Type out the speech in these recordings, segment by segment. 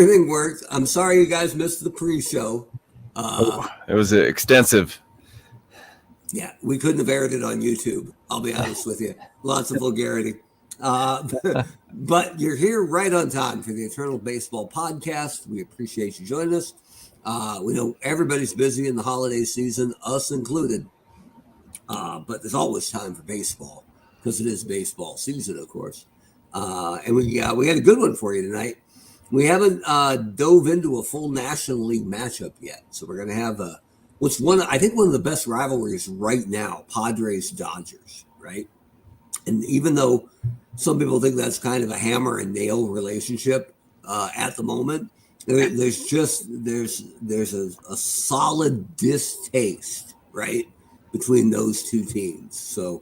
Everything worked. I'm sorry you guys missed the pre-show. It was extensive. Yeah, we couldn't have aired it on YouTube. I'll be honest with you. Lots of vulgarity. But you're here right on time for the Eternal Baseball Podcast. We appreciate you joining us. We know everybody's busy in the holiday season, us included. But there's always time for baseball because it is baseball season, of course. And we had a good one for you tonight. We haven't dove into a full National League matchup yet, so we're going to have I think one of the best rivalries right now, Padres-Dodgers, right? And even though some people think that's kind of a hammer and nail relationship at the moment, there's a solid distaste, right, between those two teams. So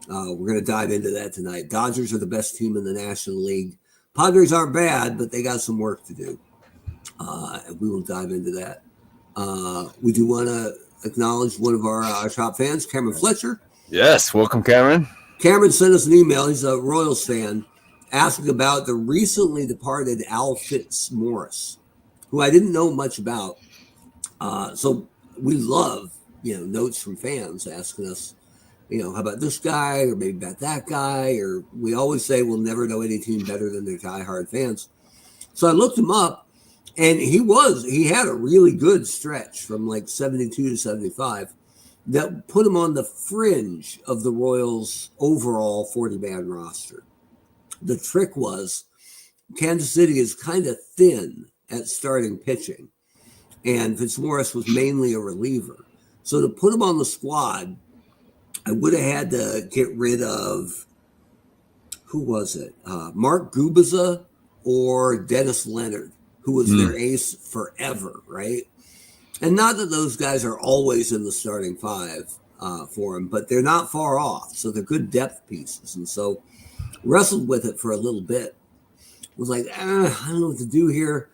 we're going to dive into that tonight. Dodgers are the best team in the National League. Padres aren't bad, but they got some work to do. And we will dive into that. We do want to acknowledge one of our top fans, Cameron Fletcher. Yes, welcome, Cameron. Cameron sent us an email. He's a Royals fan, asking about the recently departed Al Fitzmaurice, who I didn't know much about. So we love, notes from fans asking us, how about this guy or maybe about that guy? Or we always say we'll never know any team better than their diehard fans. So I looked him up. And he had a really good stretch from like 72 to 75 that put him on the fringe of the Royals' overall 40-man roster. The trick was Kansas City is kind of thin at starting pitching, and Fitzmaurice was mainly a reliever. So to put him on the squad, I would have had to get rid of, who was it? Mark Gubiza or Dennis Leonard, who was their ace forever, right? And not that those guys are always in the starting five for him, but they're not far off. So they're good depth pieces. And so wrestled with it for a little bit. Was like, I don't know what to do here.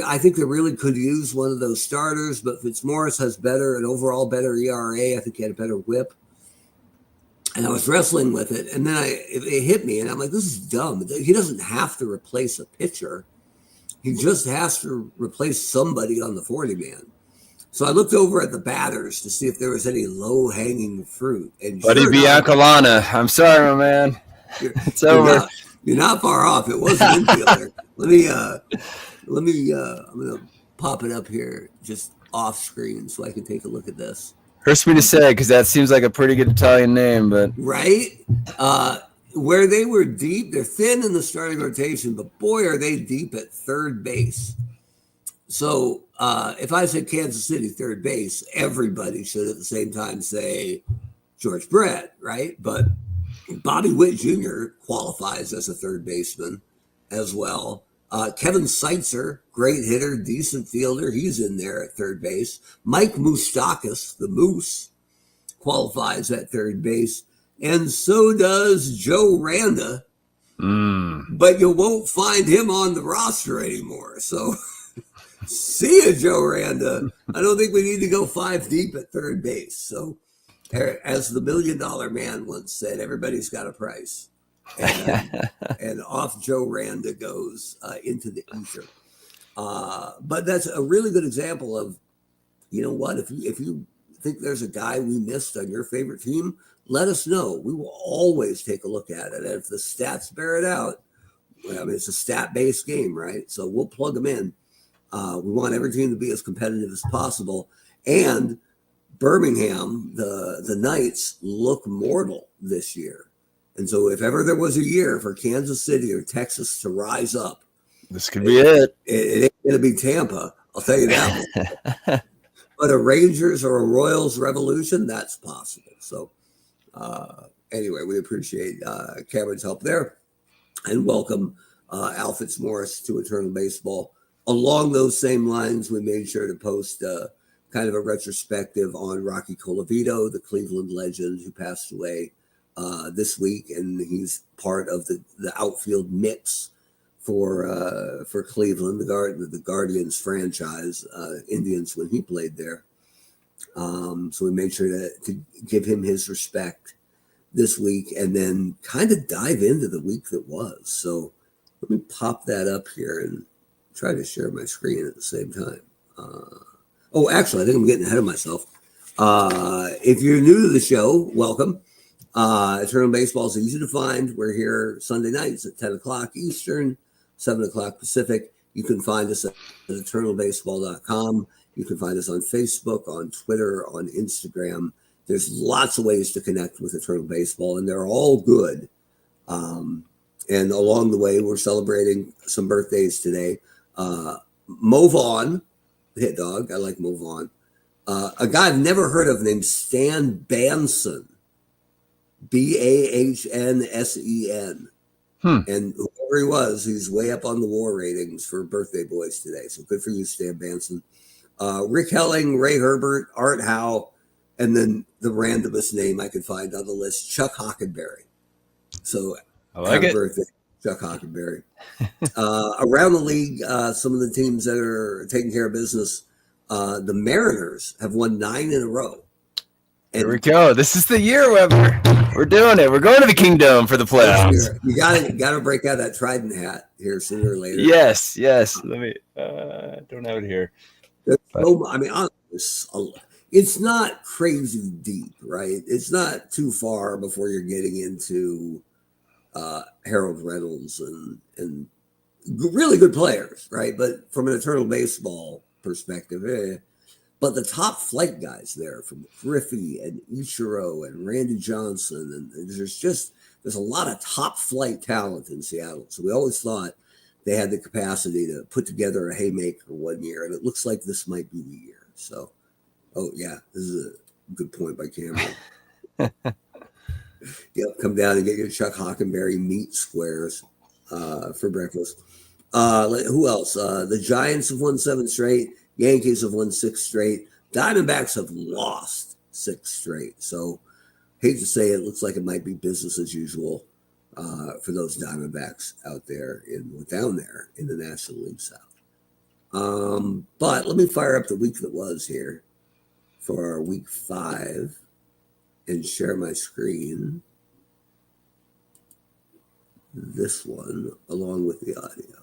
I think they really could use one of those starters, but Fitzmaurice has an overall better ERA. I think he had a better whip. And I was wrestling with it. And then it hit me. And I'm like, this is dumb. He doesn't have to replace a pitcher. He just has to replace somebody on the 40-man. So I looked over at the batters to see if there was any low-hanging fruit. And Buddy Biancalana. I'm sorry, my man. It's over. You're not far off. It was an infielder. Let me. I'm gonna pop it up here just off screen so I can take a look at this. Hurts me to say because that seems like a pretty good Italian name, but right. Where they were deep, they're thin in the starting rotation, but boy, are they deep at third base. So if I said Kansas City third base, everybody should at the same time say George Brett, right? But Bobby Witt Jr. qualifies as a third baseman as well. Kevin Seitzer, great hitter, decent fielder. He's in there at third base. Mike Moustakas, the Moose, qualifies at third base. And so does Joe Randa, but you won't find him on the roster anymore. So see ya, Joe Randa. I don't think we need to go 5 deep at third base. So as the $1 Million Man once said, everybody's got a price. And off Joe Randa goes into the ether. But that's a really good example of, what, if you think there's a guy we missed on your favorite team, let us know. We will always take a look at it. And if the stats bear it out, it's a stat-based game, right? So we'll plug them in. We want every team to be as competitive as possible. And Birmingham, the Knights, look mortal this year. And so if ever there was a year for Kansas City or Texas to rise up, this could be it. It ain't going to be Tampa. I'll tell you that. But a Rangers or a Royals revolution, that's possible. So anyway, we appreciate Cameron's help there, and welcome Al Fitzmaurice to Eternal Baseball. Along those same lines, we made sure to post kind of a retrospective on Rocky Colavito, the Cleveland legend who passed away this week, and he's part of the outfield mix for Cleveland, the Guardians franchise, Indians when he played there. So we made sure to give him his respect this week and then kind of dive into the week that was. So let me pop that up here and try to share my screen at the same time. Actually, I think I'm getting ahead of myself. If you're new to the show, welcome. Eternal Baseball is easy to find. We're here Sunday nights at 10 o'clock Eastern, 7 o'clock Pacific. You can find us at eternalbaseball.com. You can find us on Facebook, on Twitter, on Instagram. There's lots of ways to connect with Eternal Baseball, and they're all good. And along the way, we're celebrating some birthdays today. Mo Vaughn, hit dog. I like Mo Vaughn. A guy I've never heard of named Stan Bansen, Bahnsen. And whoever he was, he's way up on the WAR ratings for birthday boys today. So good for you, Stan Bansen. Rick Helling, Ray Herbert, Art Howe, and then the randomest name I could find on the list, Chuck Hockenberry. So I like happy it. birthday, Chuck Hockenberry. Around the league, some of the teams that are taking care of business, the Mariners have won 9 in a row. Here we go. This is the year, Weber. We're doing it. We're going to the Kingdom for the playoffs. You got to break out that Trident hat here sooner or later. Yes. Let me. Don't have it here. It's not crazy deep, right? It's not too far before you're getting into Harold Reynolds and really good players, right? But from an Eternal Baseball perspective, but the top flight guys there, from Griffey and Ichiro and Randy Johnson, and there's a lot of top flight talent in Seattle. So we always thought they had the capacity to put together a haymaker one year, and it looks like this might be the year. So, this is a good point by Cameron. Come down and get your Chuck Hockenberry meat squares for breakfast. Who else? The Giants have won 7 straight. Yankees have won 6 straight. Diamondbacks have lost 6 straight. So, hate to say it, looks like it might be business as usual for those Diamondbacks out there down there in the National League South. But let me fire up the week that was here for our week 5 and share my screen. This one along with the audio.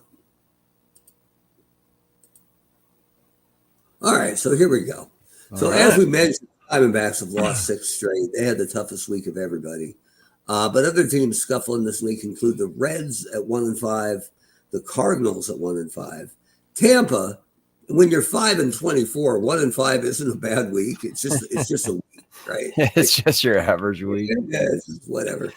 All right, so here we go. As we mentioned, Diamondbacks have lost 6 straight. They had the toughest week of everybody. But other teams scuffling this week include the Reds at 1-5, the Cardinals at 1-5, Tampa. When you're 5-24, 1-5 isn't a bad week. It's just a week, right? It's just your average week. Yeah, it's just whatever.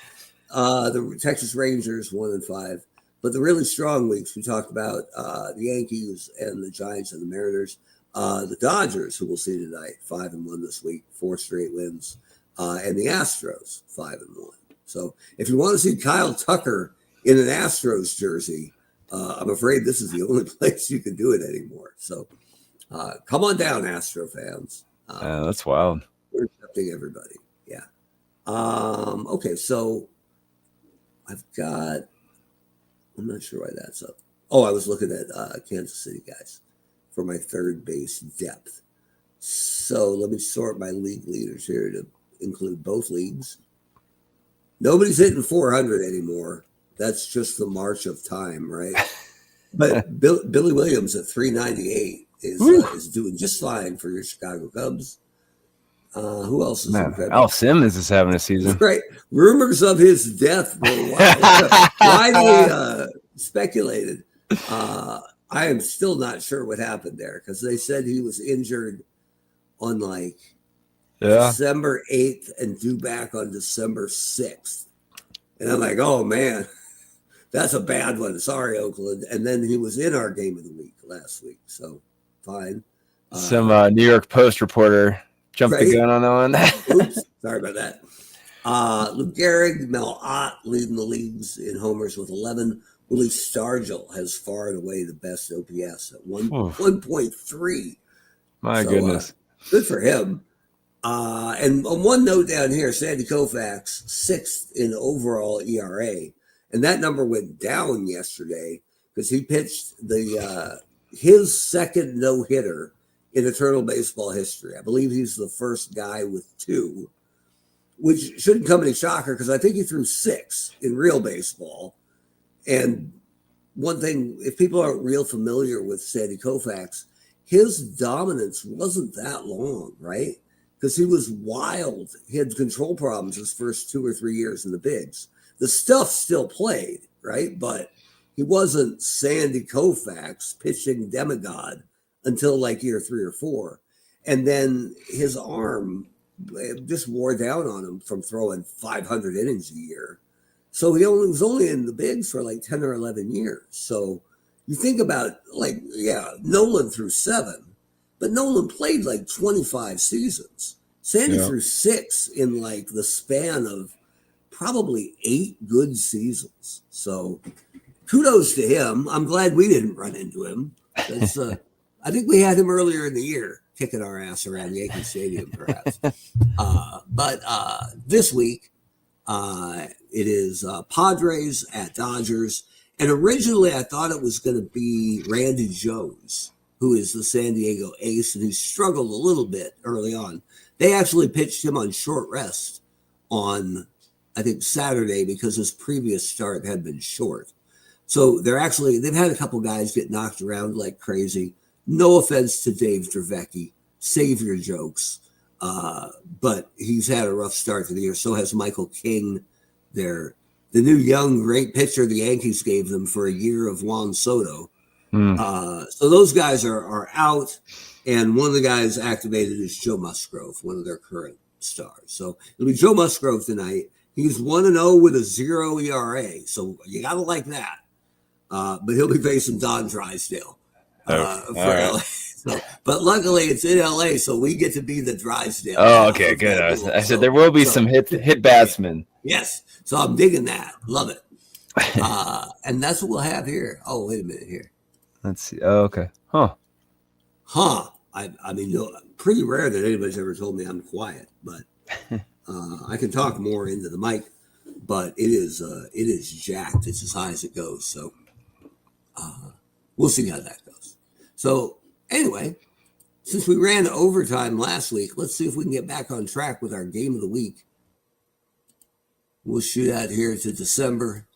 The Texas Rangers 1-5, but the really strong weeks we talked about, the Yankees and the Giants and the Mariners. The Dodgers, who we'll see tonight, 5-1 this week, 4 straight wins, and the Astros 5-1. So if you want to see Kyle Tucker in an Astros jersey, I'm afraid this is the only place you can do it anymore. So come on down, Astro fans. That's wild. We're accepting everybody. Yeah. Okay, so I'm not sure why that's up. I was looking at Kansas City guys for my third base depth. So let me sort my league leaders here to include both leagues. Nobody's hitting 400 anymore. That's just the march of time, right? But Billy Williams at 398 is doing just fine for your Chicago Cubs. Who else is incredible? Al Simmons is having a season. Right. Rumors of his death were widely speculated. I am still not sure what happened there because they said he was injured on December 8th and due back on December 6th. And I'm like, oh, man, that's a bad one. Sorry, Oakland. And then he was in our game of the week last week. So, fine. Some New York Post reporter jumped the gun on that one. Oops. Sorry about that. Lou Gehrig, Mel Ott leading the leagues in homers with 11. Willie Stargell has far and away the best OPS at 1.3. My goodness. Good for him. And on one note down here, Sandy Koufax, 6th in overall ERA. And that number went down yesterday because he pitched his second no-hitter in Eternal Baseball history. I believe he's the first guy with 2, which shouldn't come any shocker because I think he threw 6 in real baseball. And one thing, if people aren't real familiar with Sandy Koufax, his dominance wasn't that long, right? Because he was wild. He had control problems his first 2 or 3 years in the bigs. The stuff still played, right? But he wasn't Sandy Koufax pitching demigod until like year 3 or 4. And then his arm just wore down on him from throwing 500 innings a year. So he was only in the bigs for like 10 or 11 years. So you think about Nolan threw 7, but Nolan played like 25 seasons. Sandy threw 6 in like the span of probably 8 good seasons. So kudos to him. I'm glad we didn't run into him. I think we had him earlier in the year kicking our ass around Yankee Stadium, perhaps. But this week, it is Padres at Dodgers. And originally I thought it was going to be Randy Jones, who is the San Diego ace and who struggled a little bit early on. They actually pitched him on short rest on, I think, Saturday because his previous start had been short. So they've had a couple guys get knocked around like crazy. No offense to Dave Dravecky, save your jokes. But he's had a rough start to the year. So has Michael King, the new young great pitcher the Yankees gave them for a year of Juan Soto. So those guys are out, and one of the guys activated is Joe Musgrove, one of their current stars. So it'll be Joe Musgrove tonight. He's 1-0 with a 0 ERA, so you gotta like that. But he'll be facing Don Drysdale for LA. So, but luckily it's in LA, so we get to be the Drysdale. Oh, okay, good. I said there will be some hit batsmen. Yes, so I'm digging that. Love it. And that's what we'll have here. Oh, wait a minute here. Let's see. Oh, okay. Huh. I mean, pretty rare that anybody's ever told me I'm quiet, but I can talk more into the mic. But it is jacked. It's as high as it goes. So we'll see how that goes. So anyway, since we ran overtime last week, let's see if we can get back on track with our game of the week. We'll shoot out here to December.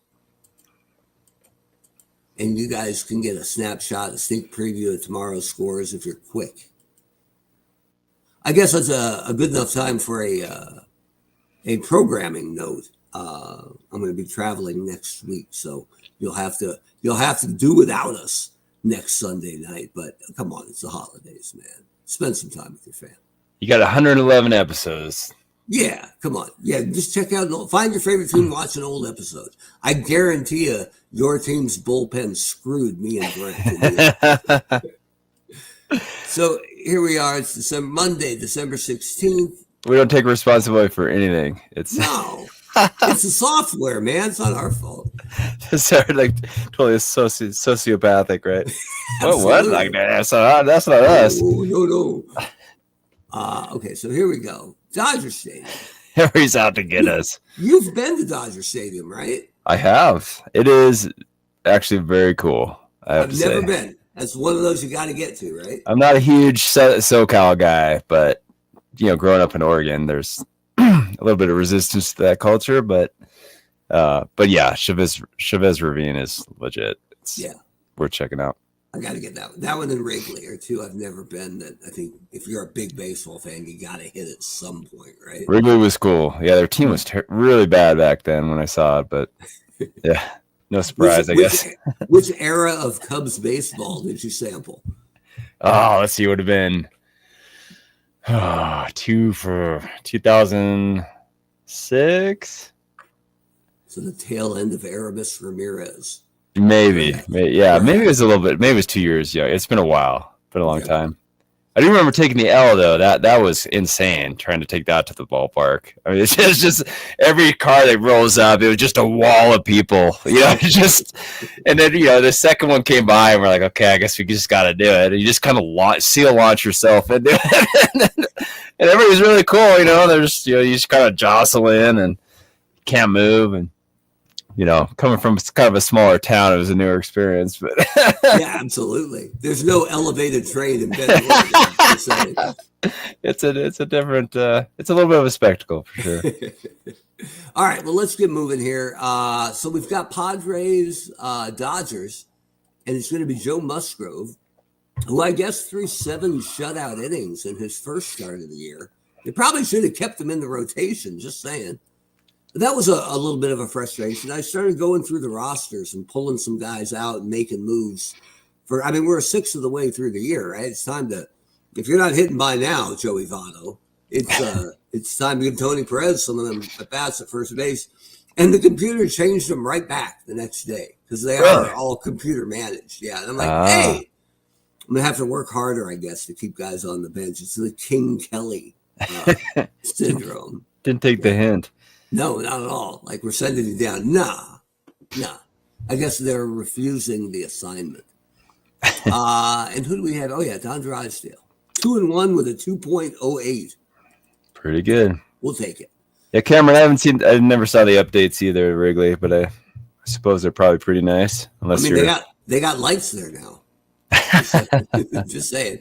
And you guys can get a snapshot, a sneak preview of tomorrow's scores if you're quick. I guess that's a good enough time for a programming note. I'm going to be traveling next week, so you'll have to do without us next Sunday night. But come on, it's the holidays, man. Spend some time with your family. You got 111 episodes. Yeah, come on. Yeah, just check out, find your favorite team, watch an old episode. I guarantee you, your team's bullpen screwed me and Brent. So here we are. It's Monday, December 16th. We don't take responsibility for anything. It's the software, man. It's not our fault. It's like totally sociopathic, right? What? Like that's not us. No. Okay, so here we go. Dodger Stadium. He's out to get us. You've been to Dodger Stadium, right? I have. It is actually very cool. I've never been. That's one of those you got to get to, right? I'm not a huge SoCal guy, but growing up in Oregon, there's a little bit of resistance to that culture, but yeah, Chavez Ravine is legit. It's worth checking out. I got to get that one in Wrigley or two. I've never been. That I think if you're a big baseball fan, you got to hit at some point, right? Wrigley was cool. Yeah, their team was really bad back then when I saw it, but yeah, no surprise, I guess. Which era of Cubs baseball did you sample? Oh, let's see. It would have been 2006. So the tail end of Aramis Ramirez. Maybe it was a little bit. Maybe it was 2 years. Yeah, it's been a while. Been a long time. I do remember taking the L though. That was insane. Trying to take that to the ballpark. I mean, it's just every car that rolls up, it was just a wall of people. And then the second one came by, and we're like, okay, I guess we just got to do it. And you just kind of launch yourself into it, and everybody's really cool. They're just you just kind of jostle in and can't move and. Coming from kind of a smaller town, it was a newer experience, but yeah, absolutely. There's no elevated train in Bend, Oregon. It's a different. It's a little bit of a spectacle for sure. All right, well, let's get moving here. So we've got Padres, Dodgers. and it's going to be Joe Musgrove, who I guess threw 7 shutout innings in his first start of the year. They probably should have kept him in the rotation, just saying. But that was a little bit of a frustration. I started going through the rosters and pulling some guys out and making moves. We're a sixth of the way through the year, right? It's time to, if you're not hitting by now, Joey Votto, it's time to give Tony Perez some of them at bats at first base. And the computer changed them right back the next day because they are all computer managed. Yeah. And I'm like, hey, I'm going to have to work harder, I guess, to keep guys on the bench. It's the King Kelly syndrome. Didn't take the hint. No, not at all. Like, we're sending you down. Nah. I guess they're refusing the assignment. And who do we have? Oh, yeah, Don Drysdale. 2-1 with a 2.08. Pretty good. We'll take it. Yeah, Cameron, I never saw the updates either, Wrigley, but I suppose they're probably pretty nice. Unless they got lights there now. Just saying.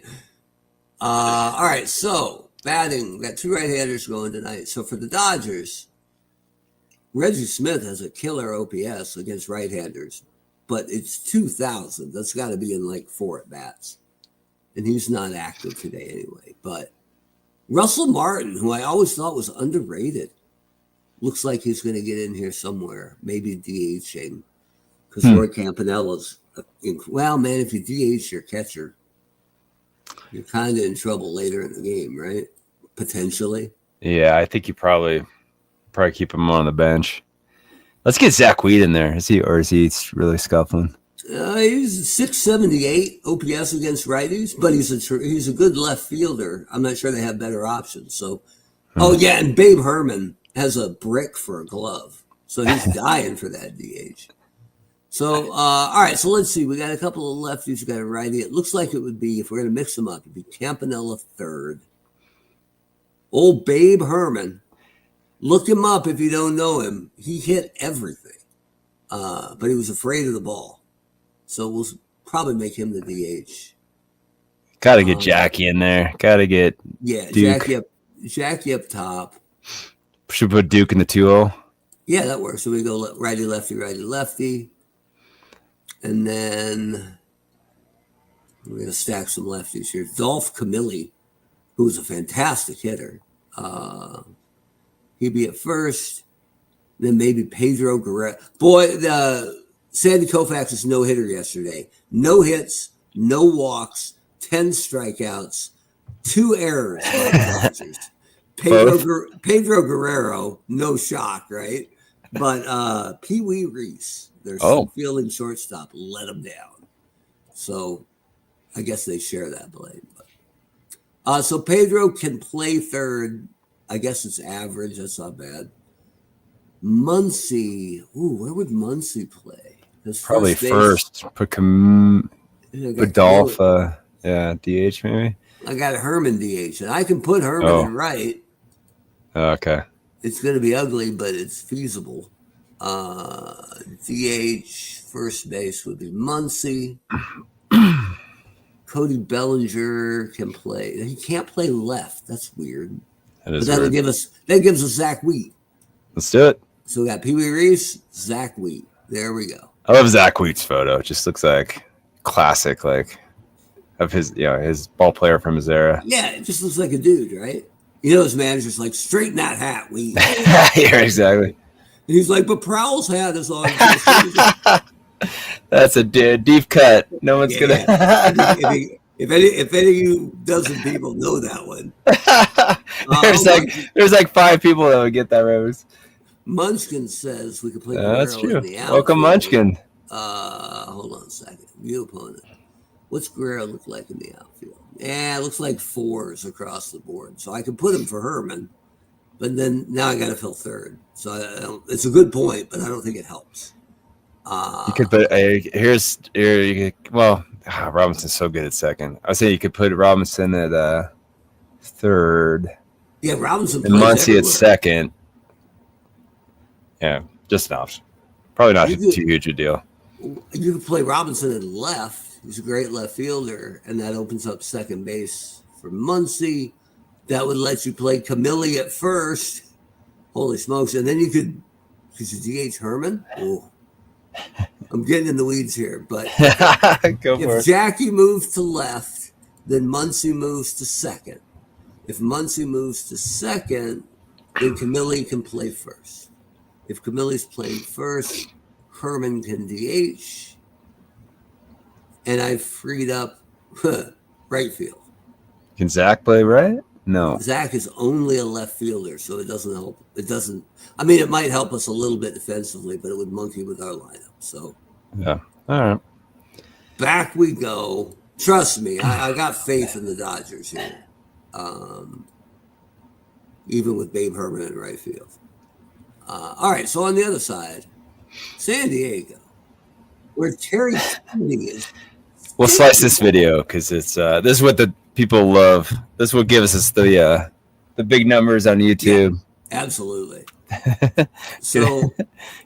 All right, so batting. We got 2 right-handers going tonight. So for the Dodgers, Reggie Smith has a killer OPS against right-handers, but it's 2,000. That's got to be in like 4 at-bats. And he's not active today anyway. But Russell Martin, who I always thought was underrated, looks like he's going to get in here somewhere, maybe DHing, because Roy Campanella's, well, man, if you DH your catcher, you're kind of in trouble later in the game, right? Potentially. Yeah, I think you probably keep him on the bench. Let's get Zach Weed in there. Is he really scuffling? He's 678 OPS against righties, but he's a good left fielder. I'm not sure they have better options. So, oh yeah, and Babe Herman has a brick for a glove, so he's dying for that DH. So, all right, so let's see. We got a couple of lefties. We got a righty. It looks like it would be, if we're going to mix them up, it'd be Campanella third. Old Babe Herman. Look him up if you don't know him. He hit everything, but he was afraid of the ball. So we'll probably make him the DH. Got to get Jackie in there. Got to get Duke. Jackie up top. Should put Duke in the 2-0. Yeah, that works. So we go righty, lefty. And then we're going to stack some lefties here. Dolph Camilli, who's a fantastic hitter. He'd be at first. Then maybe Pedro Guerrero. Boy, Sandy Koufax's no-hitter yesterday. No hits, no walks, 10 strikeouts, 2 errors by the Dodgers. Pedro Guerrero, no shock, right? But Pee Wee Reese, their fielding shortstop, let him down. So I guess they share that blame. But, so Pedro can play third. I guess it's average. That's not bad. Muncy. Where would Muncy play? Probably first. Put Dolph, DH maybe. I got Herman DH, and I can put Herman in right. Okay. It's going to be ugly, but it's feasible. DH first base would be Muncy. Cody Bellinger can play. He can't play left. That's weird. That gives us Zach Wheat. Let's do it. So we got Pee Wee Reese, Zach Wheat. There we go. I love Zach Wheat's photo. It just looks like classic, like of his, his ball player from his era. Yeah, it just looks like a dude, right? His manager's like, straighten that hat, Wheat. Yeah, exactly. And he's like, but Prowl's hat is on. That's a deep cut. No one's gonna. If any of you dozen people know that one, there's like 5 people that would get that reference. Munchkin says we could play. That's true. In the outfield. Welcome, Munchkin. Hold on a second. New opponent. What's Guerrero look like in the outfield? Yeah, it looks like 4s across the board. So I could put him for Herman, but then now I got to fill third. So it's a good point, but I don't think it helps. You could put Robinson's so good at second. I would say you could put Robinson at third. Yeah, Robinson and Muncy at second. Yeah, just an option. Probably not too huge a deal. You could play Robinson at left. He's a great left fielder, and that opens up second base for Muncy. That would let you play Camilli at first. Holy smokes. And then you could you DH Herman? Oh, I'm getting in the weeds here, but Go for if it. Jackie moves to left, then Muncie moves to second. If Muncie moves to second, then Camille can play first. If Camille's playing first, Herman can DH, and I've freed up right field. Can Zach play right? No. Zach is only a left fielder, so it doesn't help. It doesn't. I mean, it might help us a little bit defensively, but it would monkey with our lineup. So Yeah. All right. back we go. Trust me, I got faith in the Dodgers here. Even with Babe Herman in right field. All right, so on the other side, San Diego, where Terry Kennedy is. We'll slice this video because it's this is what the people love. This is what gives us the big numbers on YouTube. Yeah, absolutely. So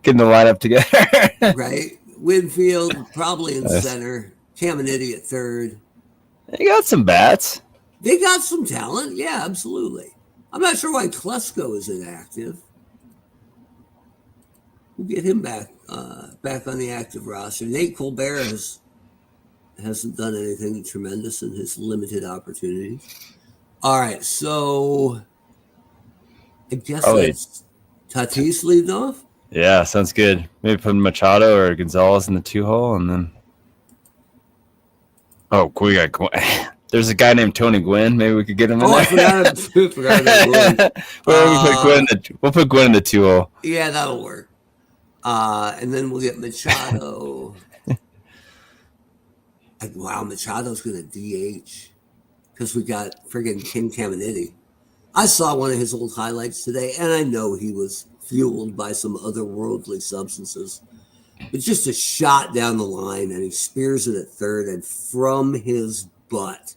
getting the lineup together. Right, Winfield probably in center, Caminiti at third. They got some bats. They got some talent. Yeah, absolutely. I'm not sure why Klesko is inactive. We'll get him back on the active roster. Nate Colbert hasn't done anything tremendous in his limited opportunities. All right, so I guess that's Tatis leading off. Yeah, sounds good. Maybe put Machado or Gonzalez in the 2-hole, and then we got Gwen. There's a guy named Tony Gwynn. Maybe we could get him in there. I forgot about Gwynn. We'll put Gwynn in the 2-hole. Yeah, that'll work. And then we'll get Machado. Wow, Machado's going to DH because we got friggin' King Caminiti. I saw one of his old highlights today, and I know he was fueled by some otherworldly substances. It's just a shot down the line, and he spears it at third, and from his butt,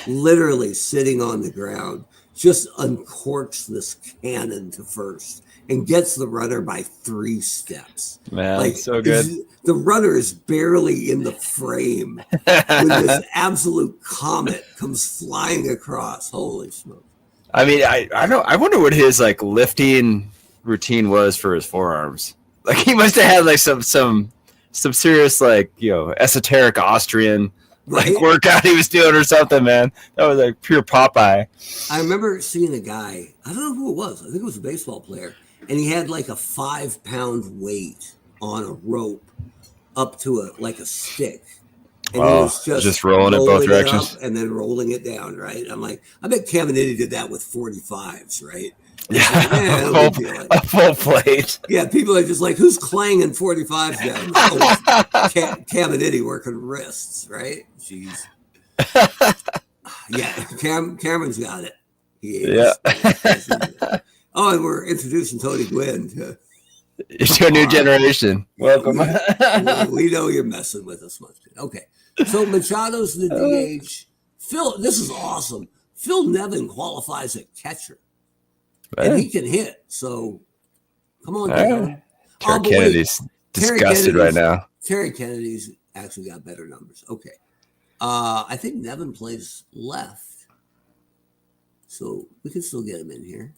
literally sitting on the ground, just uncorks this cannon to first and gets the runner by 3 steps. Man, so good. The runner is barely in the frame when this absolute comet comes flying across. Holy smoke. I mean, I wonder what his like lifting routine was for his forearms. Like he must have had like some serious like, esoteric Austrian workout he was doing or something, man. That was like pure Popeye. I remember seeing a guy, I don't know who it was. I think it was a baseball player. And he had like a 5-pound weight on a rope up to a stick. And he was just rolling it both directions and then rolling it down, right? I'm like, I bet Caminiti did that with 45s, right? Yeah, a full plate. Yeah, people are just like, who's clanging 45s down? Caminiti working wrists, right? Jeez. Yeah, Cameron's got it. Oh, and we're introducing Tony Gwynn to a new generation. Welcome. We know you're messing with us much. Okay, so Machado's the DH. Phil, this is awesome. Phil Nevin qualifies at catcher. And he can hit. So, come on, Terry. Kennedy's disgusted right now. Terry Kennedy's actually got better numbers. Okay. I think Nevin plays left. So, we can still get him in here.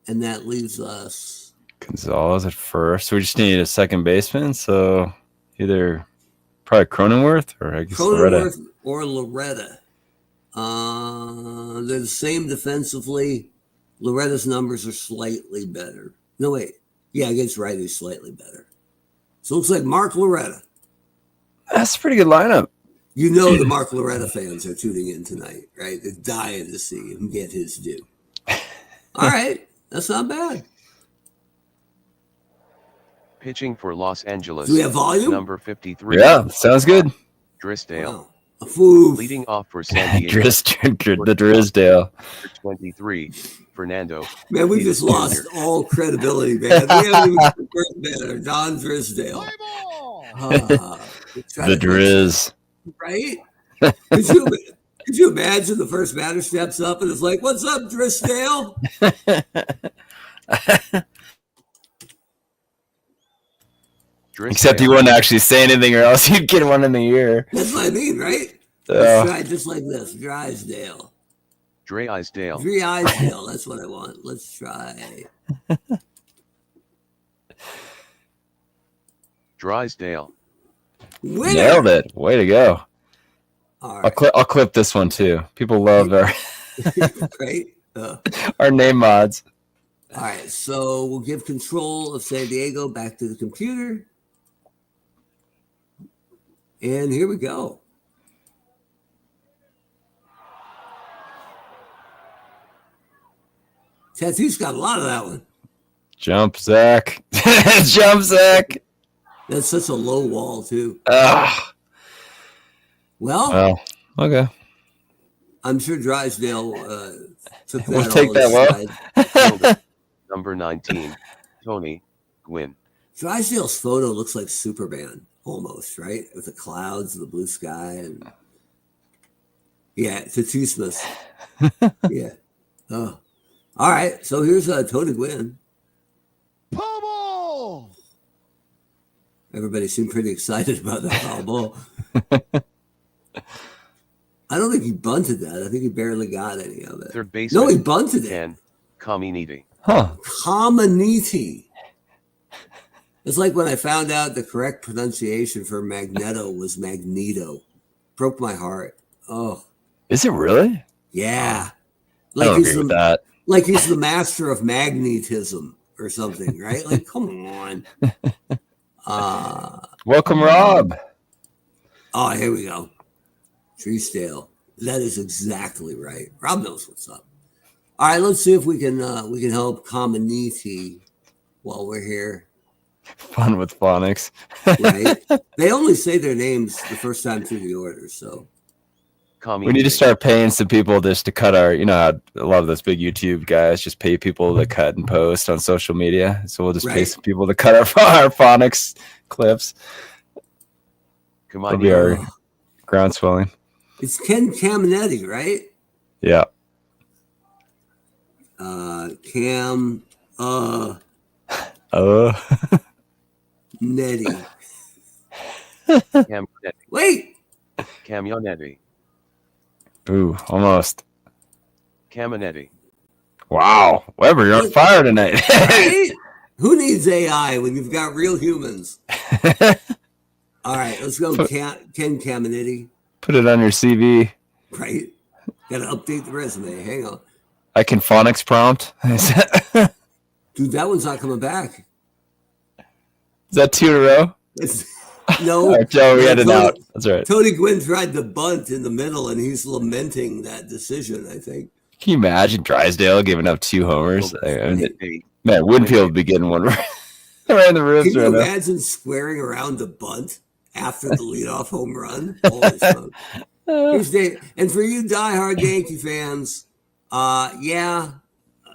And that leaves us Gonzalez at first. So we just need a second baseman. So, either probably Cronenworth or I guess Loretta. Or Loretta. They're the same defensively. Loretta's numbers are slightly better. No, wait. Yeah, against righties, slightly better. So it looks like Mark Loretta. That's a pretty good lineup. You know the Mark Loretta fans are tuning in tonight, right? They're dying to see him get his due. All right. That's not bad. Pitching for Los Angeles. Do we have volume? Number 53. Yeah, sounds good. Drysdale. Wow. Leading off for San Diego. the Drysdale. 23. Fernando. Man, we just lost all credibility, man. We haven't even better. Don Drysdale. The Driz. Right? Could you imagine the first batter steps up and it's like, what's up, Drysdale? Except he wouldn't actually say anything or else he'd get one in the ear. That's what I mean, right? Let's try just like this. Drysdale. Drysdale. That's what I want. Let's try. Drysdale. Winner! Nailed it. Way to go. All right. I'll clip this one too. People love Great. our name mods. All right, so we'll give control of San Diego back to the computer. And here we go. Tattoo's got a lot of that one. Jump, Zach. Jump, Zach. That's such a low wall, too. Ugh. Well, okay. I'm sure Drysdale took that We'll take all that aside. Number 19, Tony Gwynn. Drysdale's photo looks like Superman, almost, right? With the clouds, the blue sky, and yeah, Tatusmas. Yeah. Oh. All right, so here's Tony Gwynn. Pummel! Everybody seemed pretty excited about that foul ball. I don't think he bunted that. I think he barely got any of it. Third baseman. No, he bunted it. And Caminiti. Huh. Caminiti. It's like when I found out the correct pronunciation for Magneto was Magneto. Broke my heart. Oh, Is it really? yeah. I don't agree with that. Like he's the master of magnetism or something, right? Like, come on. Welcome, Rob. Oh, here we go. Drysdale. That is exactly right. Rob knows what's up. All right, let's see if we can help Caminiti while we're here. Fun with phonics. Right? They only say their names the first time through the order, so We need to start paying some people just to cut our, how a lot of those big YouTube guys just pay people to cut and post on social media. So we'll just pay some people to cut our phonics clips. That'll be our ground swelling. it's Ken Caminetti, right? Yeah. Cam Netty. Camionetti. Wait. Camionetti. Ooh, almost. Caminetti. Wow. Weber, you're on fire tonight. Right? Who needs AI when you've got real humans? All right, let's go. Ken Caminetti. Put it on your CV. Right. Got to update the resume. Hang on. I can phonics prompt. Is Dude, that one's not coming back. that 2 in a row? No. Right, Joe, we had it out. That's right. Tony Gwynn tried to bunt in the middle, and he's lamenting that decision, I think. Can you imagine Drysdale giving up 2 homers? Hey, Man, Winfield would be getting one right in the ribs Can you right now. imagine squaring around the bunt after the leadoff home run? Holy smokes. Here's Dave. And for you diehard Yankee fans,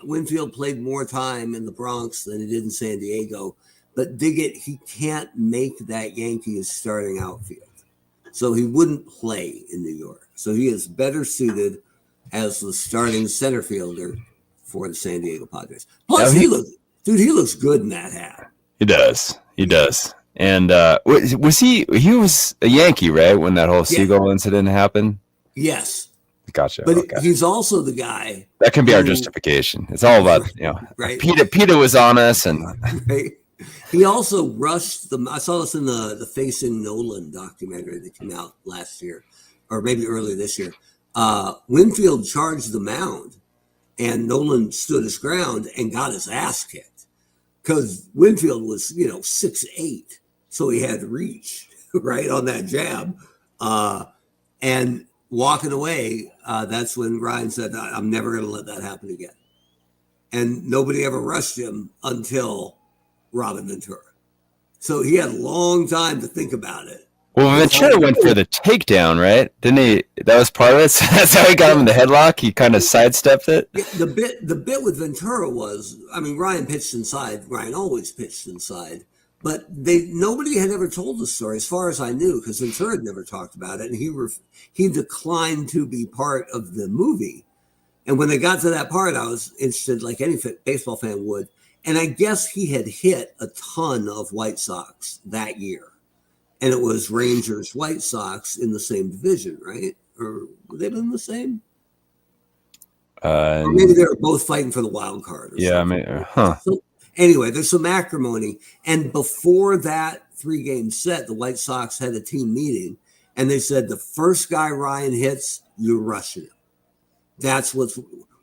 Winfield played more time in the Bronx than he did in San Diego, but dig it, he can't make that Yankees starting outfield. So he wouldn't play in New York. So he is better suited as the starting center fielder for the San Diego Padres. Plus, he looks good in that hat. He does. And was he was a Yankee, right, when that whole Seagull incident happened? Yes. Gotcha. But okay. he's also the guy. That can be our justification. It's all about, right. Peter was on us. And right. He also rushed I saw this in the Facing Nolan documentary that came out last year, or maybe early this year. Winfield charged the mound, and Nolan stood his ground and got his ass kicked because Winfield was, 6'8", so he had reach right on that jab, and walking away. That's when Ryan said, "I'm never going to let that happen again," and nobody ever rushed him until Robin Ventura. So he had a long time to think about it. Well, Ventura went for the takedown, right? Didn't he? That was part of it. So that's how he got him in the headlock. He kind of sidestepped it. The bit with Ventura was, Ryan pitched inside. Ryan always pitched inside, but nobody had ever told the story, as far as I knew, because Ventura had never talked about it, and he declined to be part of the movie. And when they got to that part, I was interested, like any baseball fan would. And I guess he had hit a ton of White Sox that year. And it was Rangers, White Sox in the same division, right? Or were they in the same? Or maybe they were both fighting for the wild card. So anyway, there's some acrimony. And before that 3-game set, the White Sox had a team meeting, and they said the first guy Ryan hits, you're rushing him. That's what's.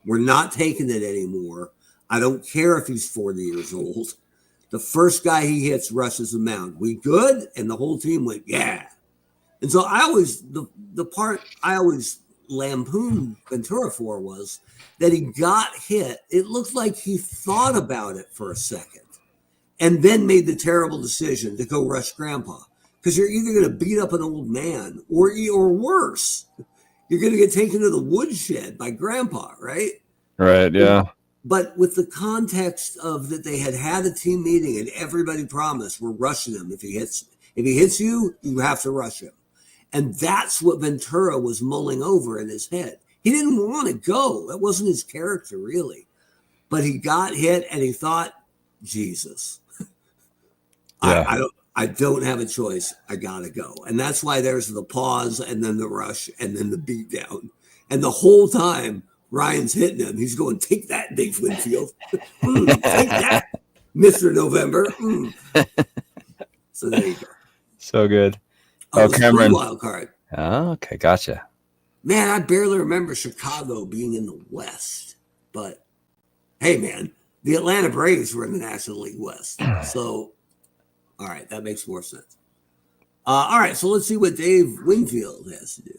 We're not taking it anymore. I don't care if he's 40 years old. The first guy he hits rushes the mound. We good? And the whole team went, yeah. And so I always, the part I always lampooned Ventura for was that he got hit. It looked like he thought about it for a second and then made the terrible decision to go rush Grandpa. Because you're either going to beat up an old man or worse, you're going to get taken to the woodshed by Grandpa, right? Right, yeah. But with the context of that they had a team meeting and everybody promised we're rushing him. If he hits you, you have to rush him. And that's what Ventura was mulling over in his head. He didn't want to go. That wasn't his character, really. But he got hit and he thought, Jesus, yeah. I don't have a choice. I got to go. And that's why there's the pause and then the rush and then the beat down. And the whole time Ryan's hitting him, he's going, take that, Dave Winfield. Take that, Mr. November. So there you go. So good. Oh, Cameron. Wild card. Oh, okay, gotcha. Man, I barely remember Chicago being in the West. But, hey, man, the Atlanta Braves were in the National League West. So, all right, that makes more sense. All right, so let's see what Dave Winfield has to do.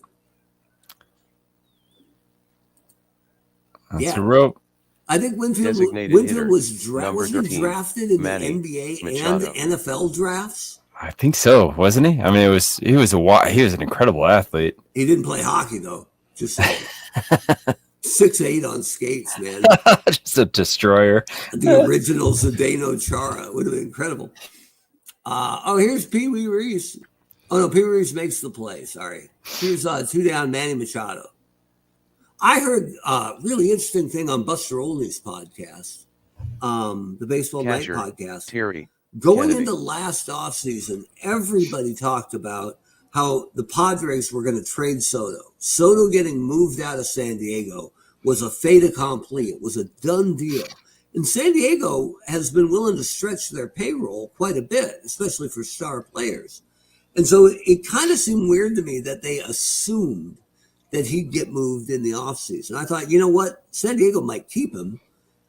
That's a rope. I think Winfield was drafted in the NBA Machado. and NFL drafts. I think so, wasn't he? I mean, he was an incredible athlete. He didn't play hockey though. Just 6'8" on skates, man. Just a destroyer. The original Zdeno Chara would have been incredible. Here's Pee Wee Reese. Oh no, Pee Wee Reese makes the play. Sorry. Here's 2 down Manny Machado. I heard a really interesting thing on Buster Olney's podcast, the Baseball Night podcast. Terry. Going Kennedy. into last offseason, everybody talked about how the Padres were going to trade Soto. Soto getting moved out of San Diego was a fait accompli. It was a done deal. And San Diego has been willing to stretch their payroll quite a bit, especially for star players. And so it kind of seemed weird to me that they assumed that he'd get moved in the offseason. I thought, you know what? San Diego might keep him.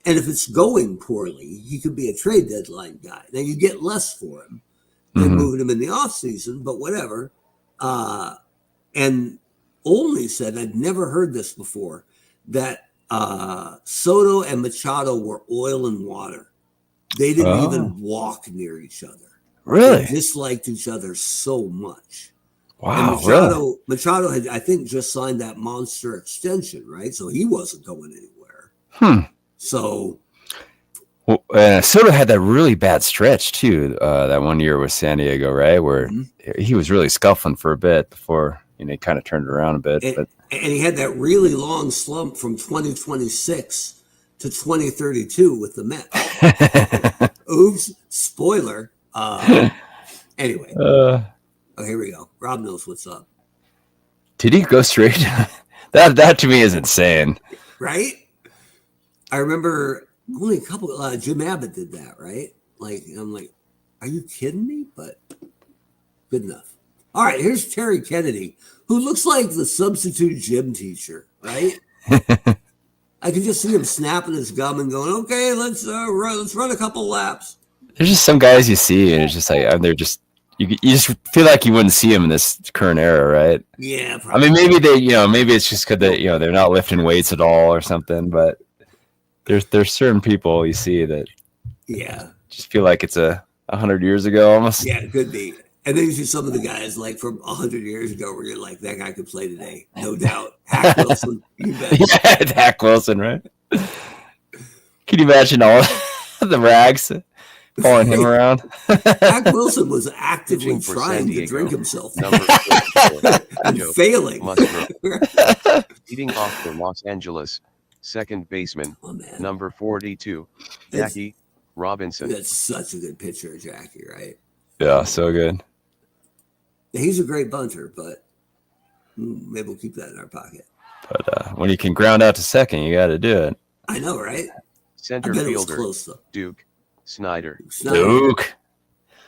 And if it's going poorly, he could be a trade deadline guy. Now, you get less for him than moving him in the offseason, but whatever. And Olney said, I'd never heard this before, that Soto and Machado were oil and water. They didn't even walk near each other. Really? They disliked each other so much. Wow, and Machado had, I think, just signed that monster extension, right? So he wasn't going anywhere. So, Soto had that really bad stretch too. That one year with San Diego, right, where he was really scuffling for a bit before he kind of turned around a bit. And he had that really long slump from 2026 to 2032 with the Mets. Oops, spoiler. Anyway, here we go. Rob knows what's up. Did he go straight? That to me is insane, right? I remember only a couple. Jim Abbott did that, right? Like, I'm like, are you kidding me? But good enough. All right, here's Terry Kennedy, who looks like the substitute gym teacher, right? I can just see him snapping his gum and going, "Okay, let's run a couple laps." There's just some guys you see, and it's just like they're just you just feel like you wouldn't see them in this current era, right? Yeah, probably. I mean, maybe maybe it's just because they're not lifting weights at all or something, but. There's certain people you see that just feel like it's 100 years ago almost. Yeah, it could be. And then you see some of the guys like from 100 years ago where you're like, that guy could play today, no doubt. Hack Wilson, you bet. Yeah, Hack Wilson, right? Can you imagine all the rags following him around? Hack Wilson was actively trying to drink himself and failing. Leading off for Los Angeles. Second baseman, number 42, Jackie Robinson. That's such a good pitcher, Jackie, right? Yeah, so good. He's a great bunter, but maybe we'll keep that in our pocket. But when you can ground out to second, you got to do it. I know, right? Center fielder, Duke Snyder. Duke.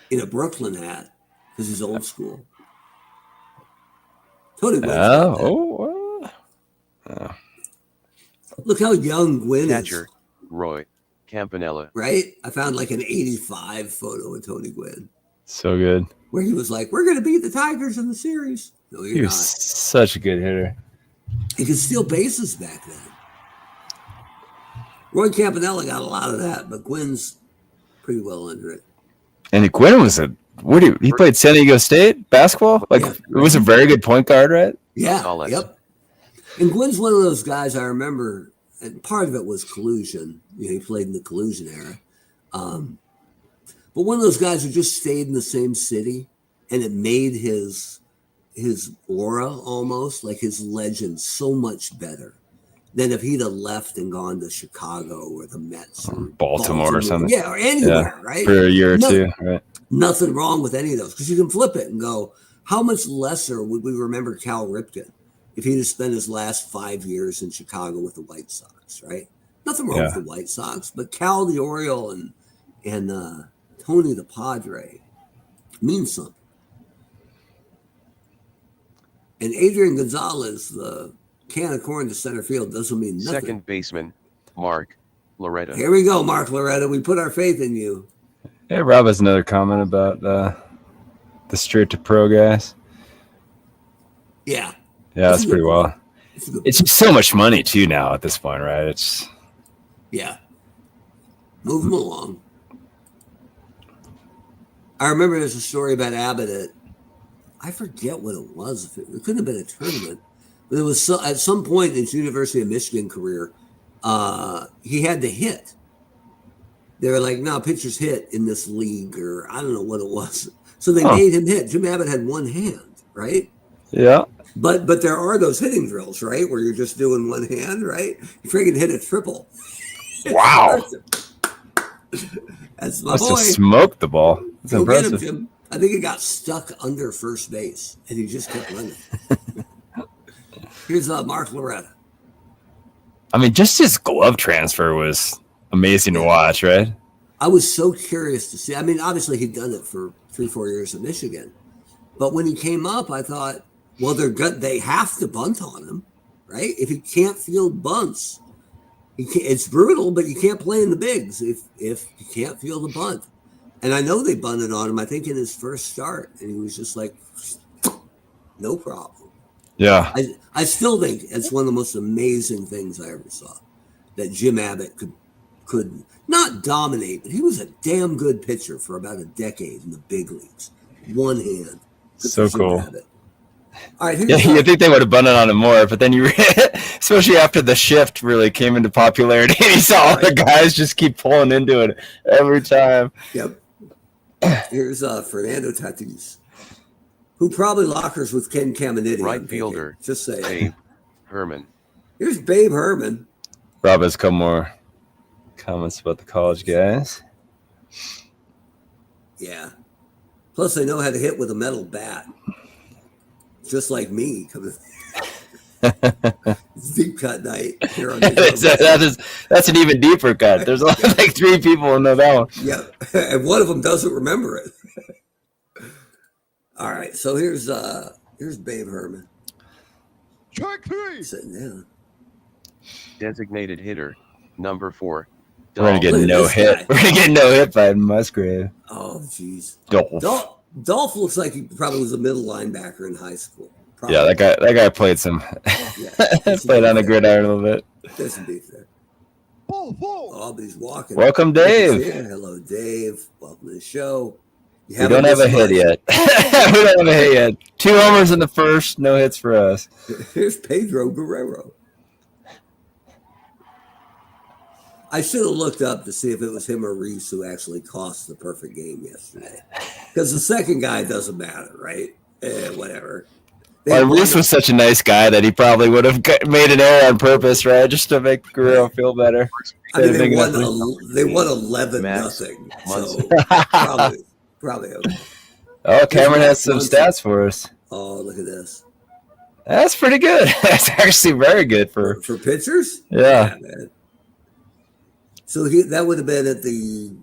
In a Brooklyn hat. because he's old school. Tony Gwynn's got that. Look how young Gwynn Catcher, is. Roy Campanella. Right? I found like an 85 photo of Tony Gwynn. So good. Where he was like, we're going to beat the Tigers in the series. No, you're He was not. such a good hitter. He could steal bases back then. Roy Campanella got a lot of that, but Gwynn's pretty well under it. And Gwynn was he played San Diego State basketball? Like, it was a very good point guard, right? Yeah. Solid. Yep. And Gwynn's one of those guys I remember, and part of it was collusion. He played in the collusion era. But one of those guys who just stayed in the same city, and it made his aura almost, like his legend, so much better than if he'd have left and gone to Chicago or the Mets or Baltimore or something. Yeah, or anywhere, right? For a year or two, right? Nothing wrong with any of those, because you can flip it and go, how much lesser would we remember Cal Ripken if he'd have spent his last 5 years in Chicago with the White Sox, right? Nothing wrong with the White Sox, but Cal the Oriole and Tony the Padre means something. And Adrian Gonzalez, the can of corn to center field, doesn't mean nothing. Second baseman, Mark Loretta. Here we go, Mark Loretta. We put our faith in you. Hey, Rob has another comment about the straight to pro guys. Yeah. Yeah, that's pretty well. It's just so much money too now at this point, right? It's move them along. I remember there's a story about Abbott I forget what it was. It couldn't have been a tournament, but it was at some point in his University of Michigan career, he had to hit. They were like, no, pitchers hit in this league, or I don't know what it was. So they made him hit. Jim Abbott had one hand, right? Yeah. But there are those hitting drills, right, where you're just doing one hand, right? You freaking hit a triple. Wow. That's my Must boy. have smoked the ball. That's Go impressive. get him, Jim. I think it got stuck under first base, and he just kept running. Here's Mark Loretta. I mean, just his glove transfer was amazing to watch, right? I was so curious to see. I mean, obviously he'd done it for 3-4 years in Michigan, but when he came up, I thought, well, they have to bunt on him, right? If he can't field bunts, it's brutal, but you can't play in the bigs if you can't field a bunt. And I know they bunted on him, I think, in his first start, and he was just like, no problem. Yeah. I still think it's one of the most amazing things I ever saw, that Jim Abbott could not dominate, but he was a damn good pitcher for about a decade in the big leagues. One hand. So cool. Abbott. All right, yeah, you think they would have bunted on him more, but then especially after the shift really came into popularity, and you saw all the guys just keep pulling into it every time. Yep. Here's Fernando Tatis, who probably lockers with Ken Caminiti. Right fielder. Just say. Babe Herman. Here's Babe Herman. Rob has a couple more comments about the college guys. Yeah. Plus, they know how to hit with a metal bat. Just like me. Deep cut night here on that's an even deeper cut. There's only like 3 people who know that one. Yeah, and one of them doesn't remember it. All right, so here's Babe Herman. Track 3. Sitting down. Designated hitter, number 4. We're gonna get no hit. We're gonna get no hit by Musgrave. Oh, jeez. Dolph looks like he probably was a middle linebacker in high school. Probably. Yeah, that guy played some. Played on the gridiron a little bit. There's some beef there. Oh, but he's walking. Welcome, Dave. Hello, Dave. Welcome to the show. We don't have a hit yet. We don't have a hit yet. 2 homers in the first, no hits for us. Here's Pedro Guerrero. I should have looked up to see if it was him or Reese who actually cost the perfect game yesterday. Because the second guy doesn't matter, right? Whatever. Well, Reese was such a nice guy that he probably would have made an error on purpose, right? Just to make Guerrero feel better. I mean, they won 11-0. So probably okay. Oh, Cameron has some stats for us. Oh, look at this. That's pretty good. That's actually very good for pitchers. Yeah, man. So that would have been at the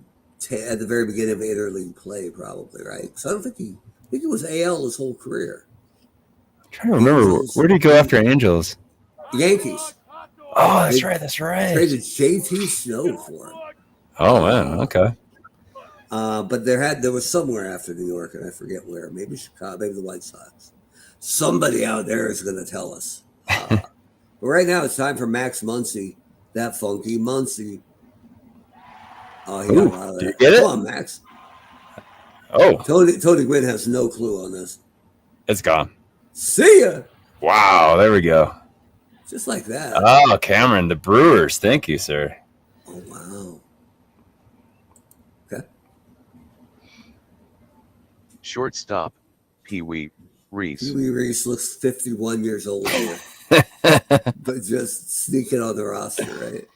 very beginning of interleague play, probably, right? So I don't think he think it was AL his whole career. I'm trying to remember. Angels. Where did he go after Angels? Yankees. Oh, that's They right. That's right. traded JT Snow for him. Oh, man. Okay. But there was somewhere after New York, and I forget where. Maybe Chicago, maybe the White Sox. Somebody out there is going to tell us. But right now, it's time for Max Muncy. That funky Muncy. Oh, he got a lot of do you that. get it? Come on, Max. Oh, Tony Gwynn has no clue on this. it's gone. See ya. Wow. There we go. Just like that. Oh, Cameron, the Brewers. Thank you, sir. Oh, wow. Okay. Shortstop, Pee Wee Reese. Pee Wee Reese looks 51 years old here, but just sneaking on the roster, right?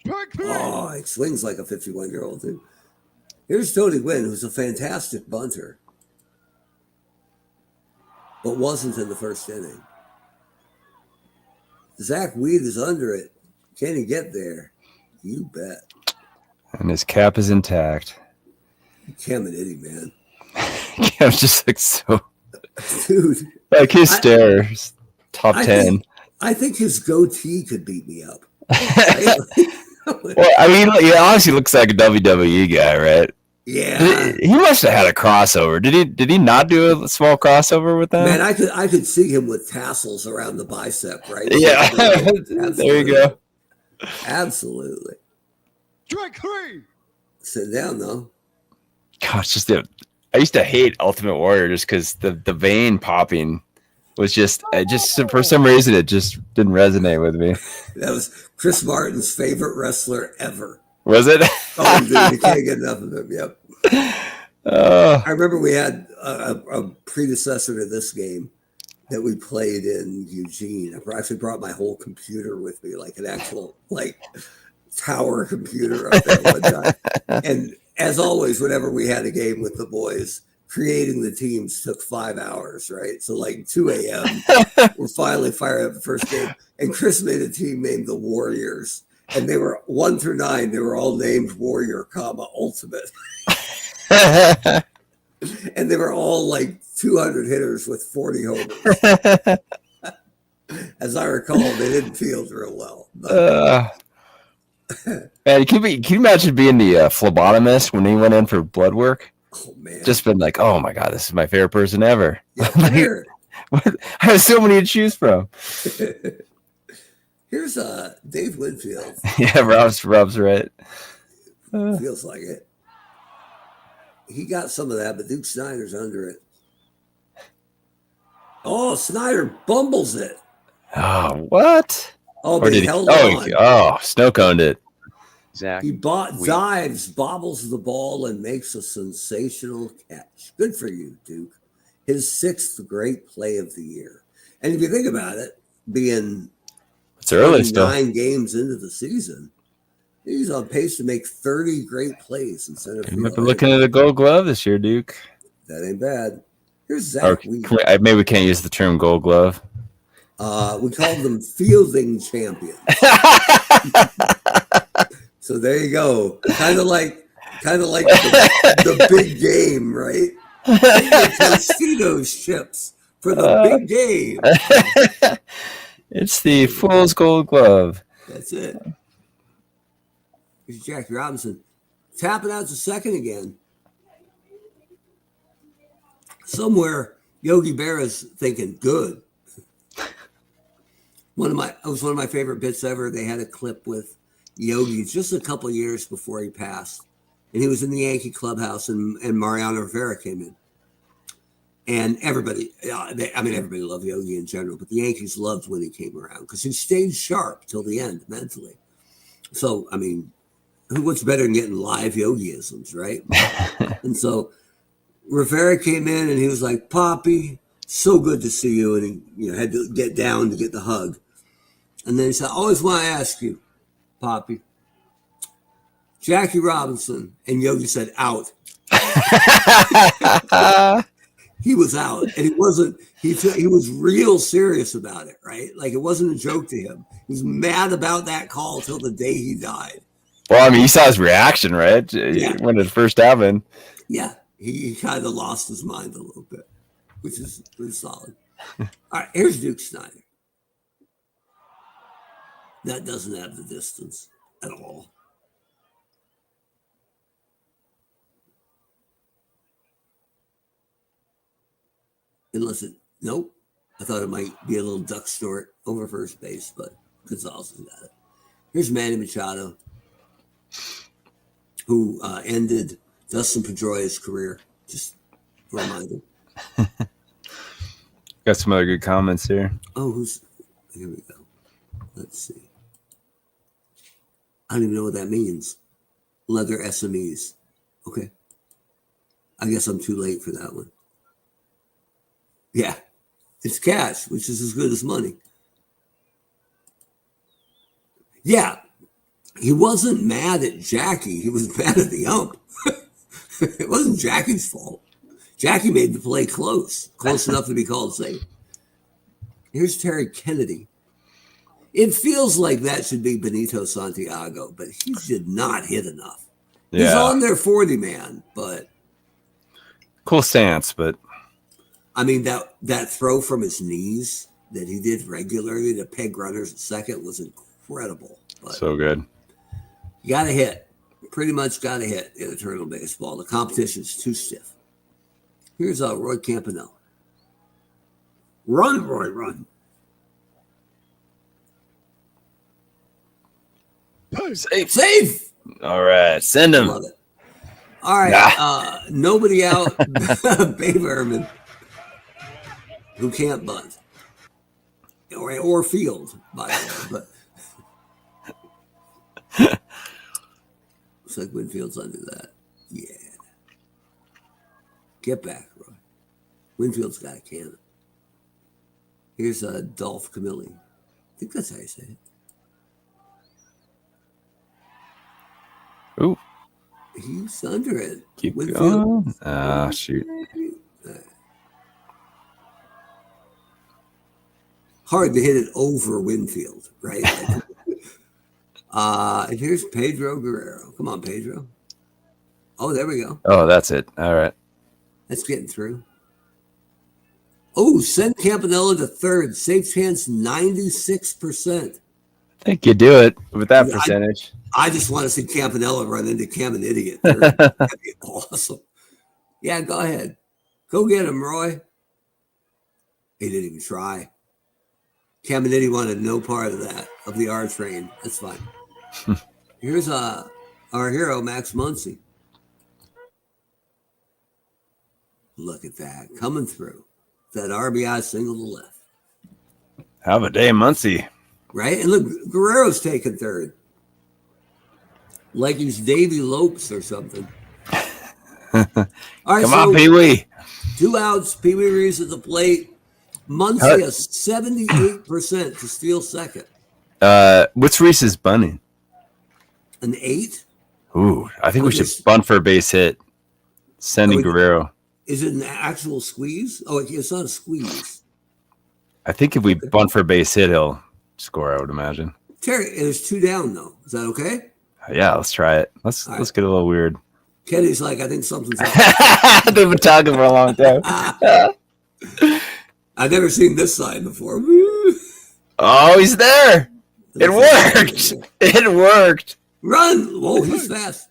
Strike 3. Oh, he swings like a 51-year-old, too. Here's Tony Gwynn, who's a fantastic bunter, but wasn't in the first inning. Zach Weed is under it. Can he get there? You bet. And his cap is intact. Cam and Eddie, man. Cam's just like so. Dude. Like his stares. Top 10. I think his goatee could beat me up. Well, I mean, he honestly looks like a WWE guy, right? Yeah. He must have had a crossover. Did he not do a small crossover with that? Man, I could see him with tassels around the bicep, right? Yeah. There you go. Absolutely. Strike 3. Sit down, though. Gosh, I used to hate Ultimate Warrior just because the vein popping was just for some reason it just didn't resonate with me. That was Chris Martin's favorite wrestler ever. Was it? Oh, dude, you can't get enough of him. Yep. I remember we had a predecessor to this game that we played in Eugene. I actually brought my whole computer with me, like an actual tower computer up there one time. And as always, whenever we had a game with the boys, creating the teams took 5 hours, right? So like 2 a.m., we're finally firing up the first game. And Chris made a team named the Warriors. And they were 1 through 9. They were all named Warrior, Ultimate. And they were all like 200 hitters with 40 homers. As I recall, they didn't field real well. Man, can you imagine being the phlebotomist when he went in for blood work? Oh, man. Just been like, oh my God, this is my favorite person ever. Yeah, I have so many to choose from. Here's Dave Winfield. Yeah, Rob's right. Feels like it. He got some of that, but Duke Snyder's under it. Oh, Snyder bumbles it. Oh, what? Oh, but he held on. Oh, snow coned it. Zach. He dives, bobbles the ball, and makes a sensational catch. Good for you, Duke. His 6th great play of the year. And if you think about it, being it's early still. 9 games into the season, he's on pace to make 30 great plays in center field. You might be looking at a Gold Glove this year, Duke. That ain't bad. Here's Zach Weed. Maybe we can't use the term Gold Glove. We call them fielding champions. So there you go. Kind of like the big game, right? Tostitos chips for the big game. It's the Fool's Gold Glove. That's it. Here's Jackie Robinson tapping out to second again. Somewhere Yogi Berra's thinking, good. It was one of my favorite bits ever. They had a clip with Yogi just a couple years before he passed, and he was in the Yankee clubhouse, and Mariano Rivera came in, and everybody loved Yogi in general, but the Yankees loved when he came around because he stayed sharp till the end mentally. So, I mean, what's better than getting live Yogiisms, right? And so Rivera came in, and he was like, "Poppy, so good to see you," and he had to get down to get the hug. And then he said, "I always want to ask you, Poppy, Jackie Robinson," and Yogi said, "Out." He was out, and he wasn't. He was real serious about it, right? Like it wasn't a joke to him. He was mad about that call till the day he died. Well, I mean, you saw his reaction, right? Yeah. When it first happened. Yeah. he kind of lost his mind a little bit, which is solid. All right, here's Duke Snyder. That doesn't have the distance at all. Unless it, nope. I thought it might be a little duck snort over first base, but Gonzalez has got it. Here's Manny Machado, who ended Dustin Pedroia's career. Just a reminder. Got some other good comments here. Oh, here we go. Let's see. I don't even know what that means. Leather SMEs. Okay. I guess I'm too late for that one. Yeah. It's cash, which is as good as money. Yeah. He wasn't mad at Jackie. He was mad at the ump. It wasn't Jackie's fault. Jackie made the play close enough to be called safe. Here's Terry Kennedy. It feels like that should be Benito Santiago, but he did not hit enough. Yeah. He's on their 40 man, but cool stance, but I mean that throw from his knees that he did regularly to peg runners at second was incredible. But so good. You got to hit. Pretty much got to hit in eternal baseball. The competition's too stiff. Here's Roy Campanella. Run, Roy, run. Safe. All right, send him. Love it. All right, nobody out. Babe Ehrman, who can't bunt or field, by the way. But looks like Winfield's under that. Yeah. Get back, Roy. Winfield's got a cannon. Here's Dolph Camilli. I think that's how you say it. Ooh. He's under it. Keep Winfield. going. Shoot. Hard to hit it over Winfield, right? And here's Pedro Guerrero. Come on, Pedro. Oh, there we go. Oh, that's it. All right. That's getting through. Oh, send Campanella to third. Safe chance 96%. I think you do it with that percentage. I just want to see Campanella run into Caminiti at third. That'd be awesome. Yeah, go ahead. Go get him, Roy. He didn't even try. Caminiti wanted no part of that, of the R train. That's fine. Here's our hero, Max Muncy. Look at that. Coming through. That RBI single to left. Have a day, Muncy. Right? And look, Guerrero's taking third. Like he's Davy Lopes or something. All right, come on, Pee Wee. 2 outs. Pee Wee Reeves at the plate. Muncy has 78% to steal second. What's Reese's bunting? An 8? Ooh, I think we should bunt for a base hit. Sending Guerrero. Is it an actual squeeze? Oh, it's not a squeeze. I think if we bunt for a base hit, he'll score, I would imagine. Terry, there's 2 down, though. Is that okay? Yeah, let's try it. Let's get a little weird. Kenny's like, I think something's happening. They've been talking for a long time. I've never seen this side before. Oh, he's there. It worked. It worked. Run. Whoa, he's fast.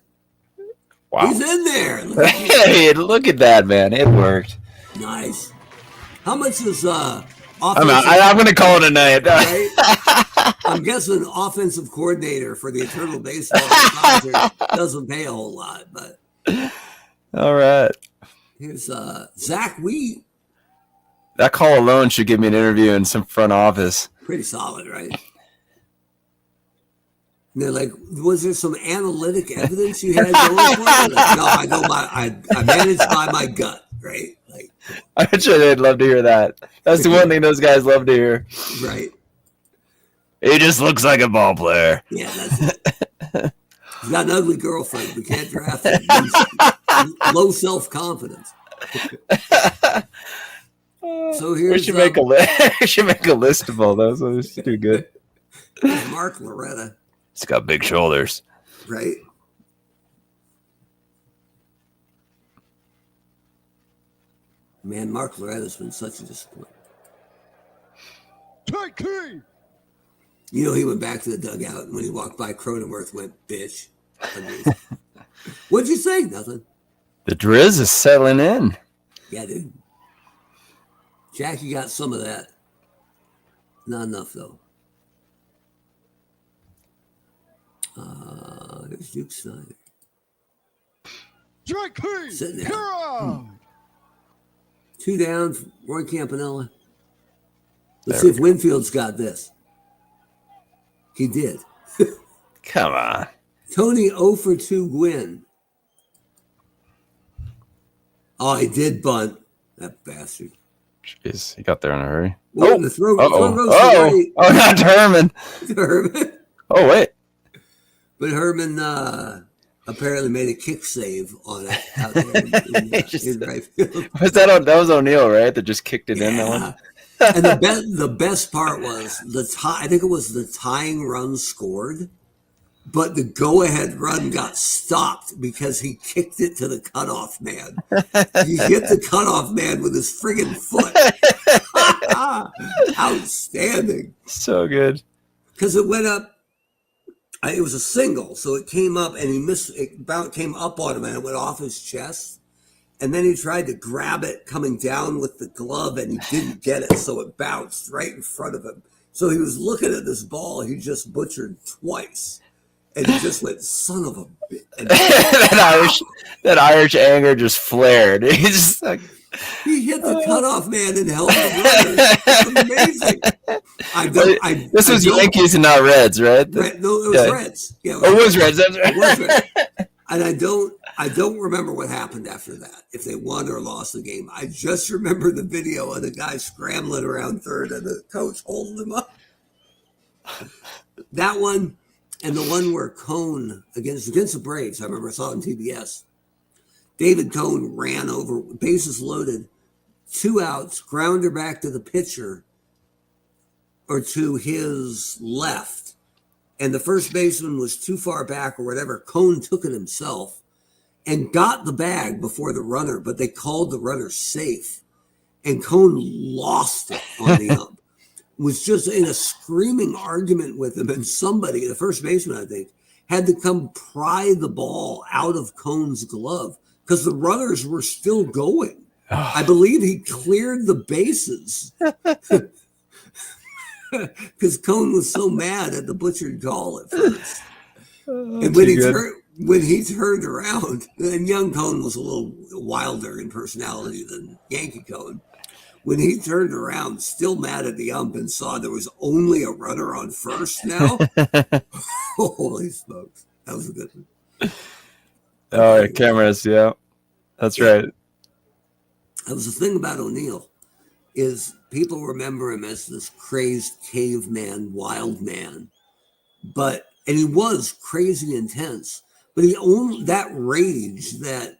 Wow. He's in there. Hey, look at that, man. It worked. Nice. How much is I'm going to call it a night. Right? I'm guessing offensive coordinator for the Eternal Baseball doesn't pay a whole lot, but all right. Here's Zach Wheat. That call alone should give me an interview in some front office. Pretty solid, right? And they're like, was there some analytic evidence you had going for it? Like, no, I managed by my gut, right? Like, I'm sure they'd love to hear that. That's the one thing those guys love to hear. Right. He just looks like a ball player. Yeah, that's it. He's got an ugly girlfriend. We can't draft him. Low self-confidence. So here's we should make a list. We should make a list of all those. Those too good. Mark Loretta. He's got big shoulders. Right. Man, Mark Loretta's been such a disappointment. Strike 3. You know, he went back to the dugout, and when he walked by, Cronenworth went, bitch. What'd you say? Nothing. The Driz is settling in. Yeah, dude. Jackie got some of that. Not enough, though. There's Duke Snyder. Strike 3. Sitting there. Hero. 2 down for Roy Campanella. Let's see if Winfield's got this. He did. Come on. Tony 0 for 2 Gwynn. Oh, he did bunt. That bastard. Jeez, he got there in a hurry. Well, the throw goes to right. Oh, not to Herman. Herman. Oh, wait. But Herman apparently made a kick save on it out there in right field. That was O'Neill, right? That just kicked it in that one. And the best part was I think it was the tying run scored, but the go-ahead run got stopped because he kicked it to the cutoff man. He hit the cutoff man with his friggin' foot. Outstanding. So good. Because it went up. It was a single, so it came up and he missed. It came up on him and it went off his chest. And then he tried to grab it coming down with the glove and he didn't get it, so it bounced right in front of him. So he was looking at this ball he just butchered twice. And he just went, son of a bitch. that Irish anger just flared. He's just like, he hit the cutoff man and held the runner. It's amazing. This was Yankees and not Reds, right? No, it was Reds. Yeah, it was Reds. That's right. It was Reds. And I don't remember what happened after that, if they won or lost the game. I just remember the video of the guy scrambling around third and the coach holding him up. That one and the one where Cone against the Braves, I remember I saw it on TBS. David Cone ran over, bases loaded, 2 outs, grounder back to the pitcher or to his left. And the first baseman was too far back or whatever. Cone took it himself and got the bag before the runner, but they called the runner safe. And Cone lost it on the ump. Was just in a screaming argument with him. And somebody, the first baseman, I think, had to come pry the ball out of Cone's glove because the runners were still going. I believe he cleared the bases. Because Cone was so mad at the butchered call at first. And when he turned around, and young Cone was a little wilder in personality than Yankee Cone. When he turned around, still mad at the ump and saw there was only a runner on first now. Holy smokes. That was a good one. Oh, cameras, yeah. That's right. That was the thing about O'Neill is people remember him as this crazed caveman, wild man. And he was crazy intense, but he owned that rage, that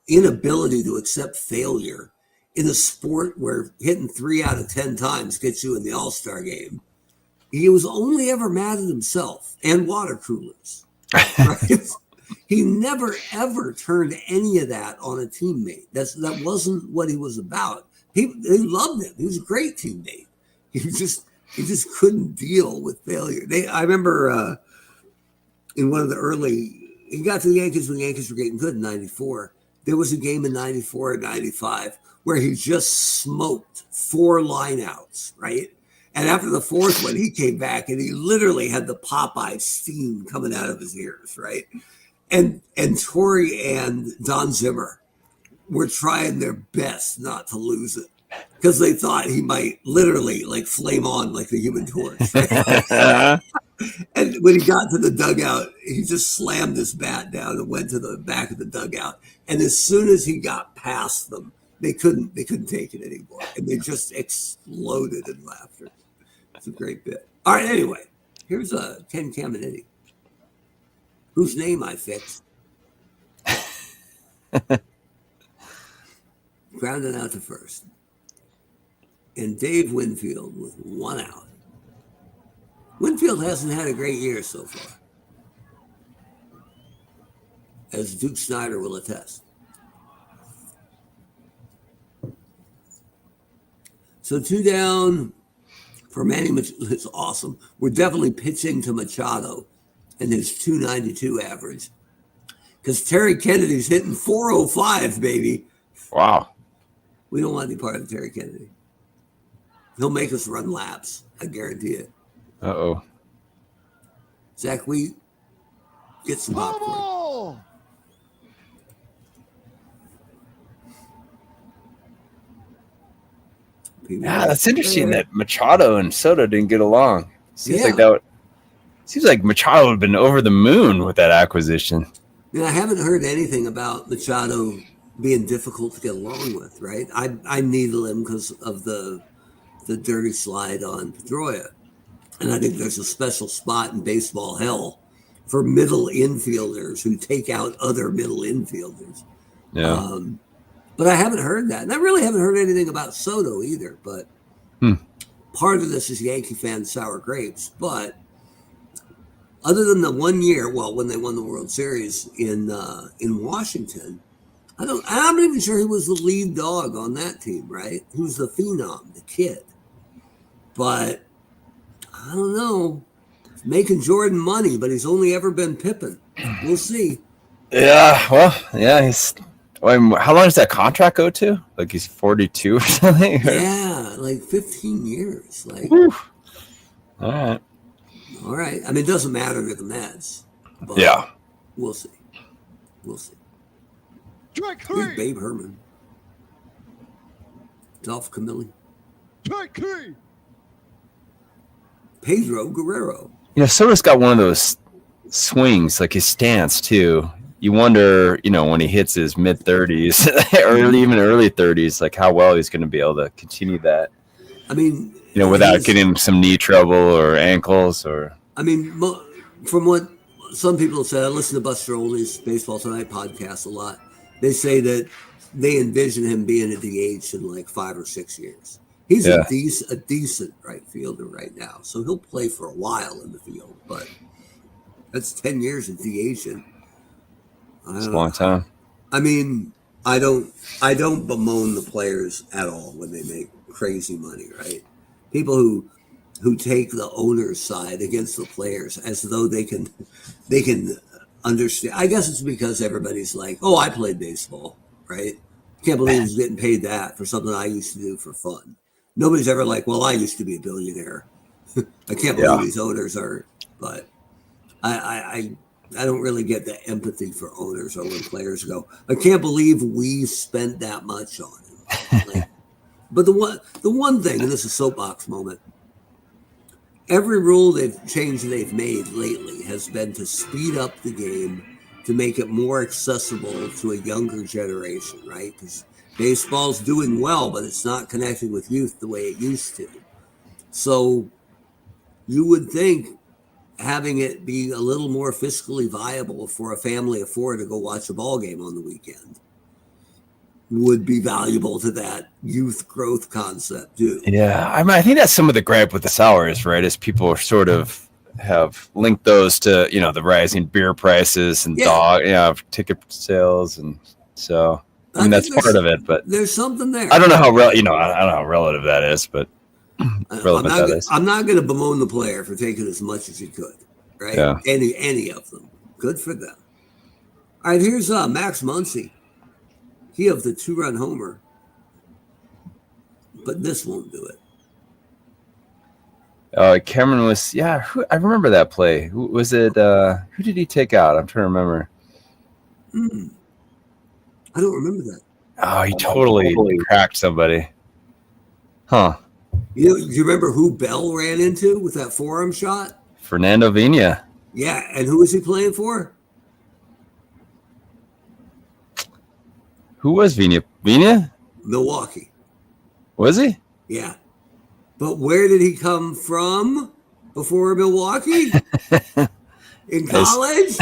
inability to accept failure in a sport where hitting 3 out of 10 times gets you in the All-Star game. He was only ever mad at himself and water coolers. Right? He never, ever turned any of that on a teammate. That wasn't what he was about. They loved him. He was a great teammate. He just couldn't deal with failure. I remember in one of the early, he got to the Yankees when the Yankees were getting good in 94. There was a game in 94 and 95 where he just smoked 4 lineouts, right? And after the 4th one, he came back and he literally had the Popeye steam coming out of his ears, right? And Torrey and Don Zimmer were trying their best not to lose it because they thought he might literally like flame on like the Human Torch. And when he got to the dugout, he just slammed his bat down and went to the back of the dugout. And as soon as he got past them, they couldn't take it anymore. And they just exploded in laughter. It's a great bit. All right, anyway, here's Ken Caminiti, whose name I fixed. Grounded out to first. And Dave Winfield with 1 out. Winfield hasn't had a great year so far, as Duke Snyder will attest. So 2 down for Manny Machado. It's awesome. We're definitely pitching to Machado and his 292 average. Because Terry Kennedy's hitting 405, baby. Wow. We don't want any part of Terry Kennedy. He'll make us run laps. I guarantee it. Uh-oh. Zach, we get some popcorn. Bubble! Yeah, that's interesting that Machado and Soto didn't get along. Seems like Machado would have been over the moon with that acquisition. Yeah, I haven't heard anything about Machado being difficult to get along with, right? I needle him because of the dirty slide on Pedroia. And I think there's a special spot in baseball hell for middle infielders who take out other middle infielders. Yeah. But I haven't heard that. And I really haven't heard anything about Soto either. But part of this is Yankee fans sour grapes. But other than the 1 year, well, when they won the World Series in Washington, I'm not even sure he was the lead dog on that team, right? He was the phenom, the kid. But I don't know. He's making Jordan money, but he's only ever been Pippen. We'll see. Yeah, well, yeah, how long does that contract go to? Like he's 42 or something? Yeah, like 15 years. Like, all right. All right. I mean, it doesn't matter to the Mets. But Yeah. We'll see. We'll see. Strike Here's 3. Babe Herman. Dolph Camilli. Strike 3. Pedro Guerrero. Soto's got one of those swings, like his stance too. You wonder, when he hits his mid 30s or even early 30s, like how well he's going to be able to continue that. I mean, without getting some knee trouble or ankles or. I mean, from what some people said, I listen to Buster Olney's Baseball Tonight podcast a lot. They say that they envision him being a DH in like 5 or 6 years. He's a decent right fielder right now, so he'll play for a while in the field. But that's 10 years of DHing. It's a long time. I mean, I don't bemoan the players at all when they make crazy money, right? People who take the owner's side against the players as though they can understand. I guess it's because everybody's like, "Oh, I played baseball, right? Can't believe he's getting paid that for something I used to do for fun." Nobody's ever like, "Well, I used to be a billionaire." I can't believe these owners are, but I don't really get the empathy for owners or when players go, "I can't believe we spent that much on him." Like, but the one thing, and this is a soapbox moment, every rule they've made lately has been to speed up the game, to make it more accessible to a younger generation, right? Because baseball's doing well, but it's not connecting with youth the way it used to. So you would think having it be a little more fiscally viable for a family of 4 to go watch a ball game on the weekend would be valuable to that youth growth concept too. Yeah, I think that's some of the gripe with the sours, right? Is people sort of have linked those to the rising beer prices and ticket sales, and so I mean that's part of it. But there's something there. I don't know how I don't know how relative that is, but I'm not going to bemoan the player for taking as much as he could, right? Yeah. Any of them, good for them. All right, here's Max Muncy. He of the 2-run homer, but this won't do it. Cameron was, I remember that play. Who was it? Who did he take out? I'm trying to remember. I don't remember that. Oh, he totally cracked somebody. Huh. Do you remember who Bell ran into with that forearm shot? Fernando Vina. Yeah, and who was he playing for? Who was Vina? Vina? Milwaukee. Was he? Yeah. But where did he come from before Milwaukee? In college?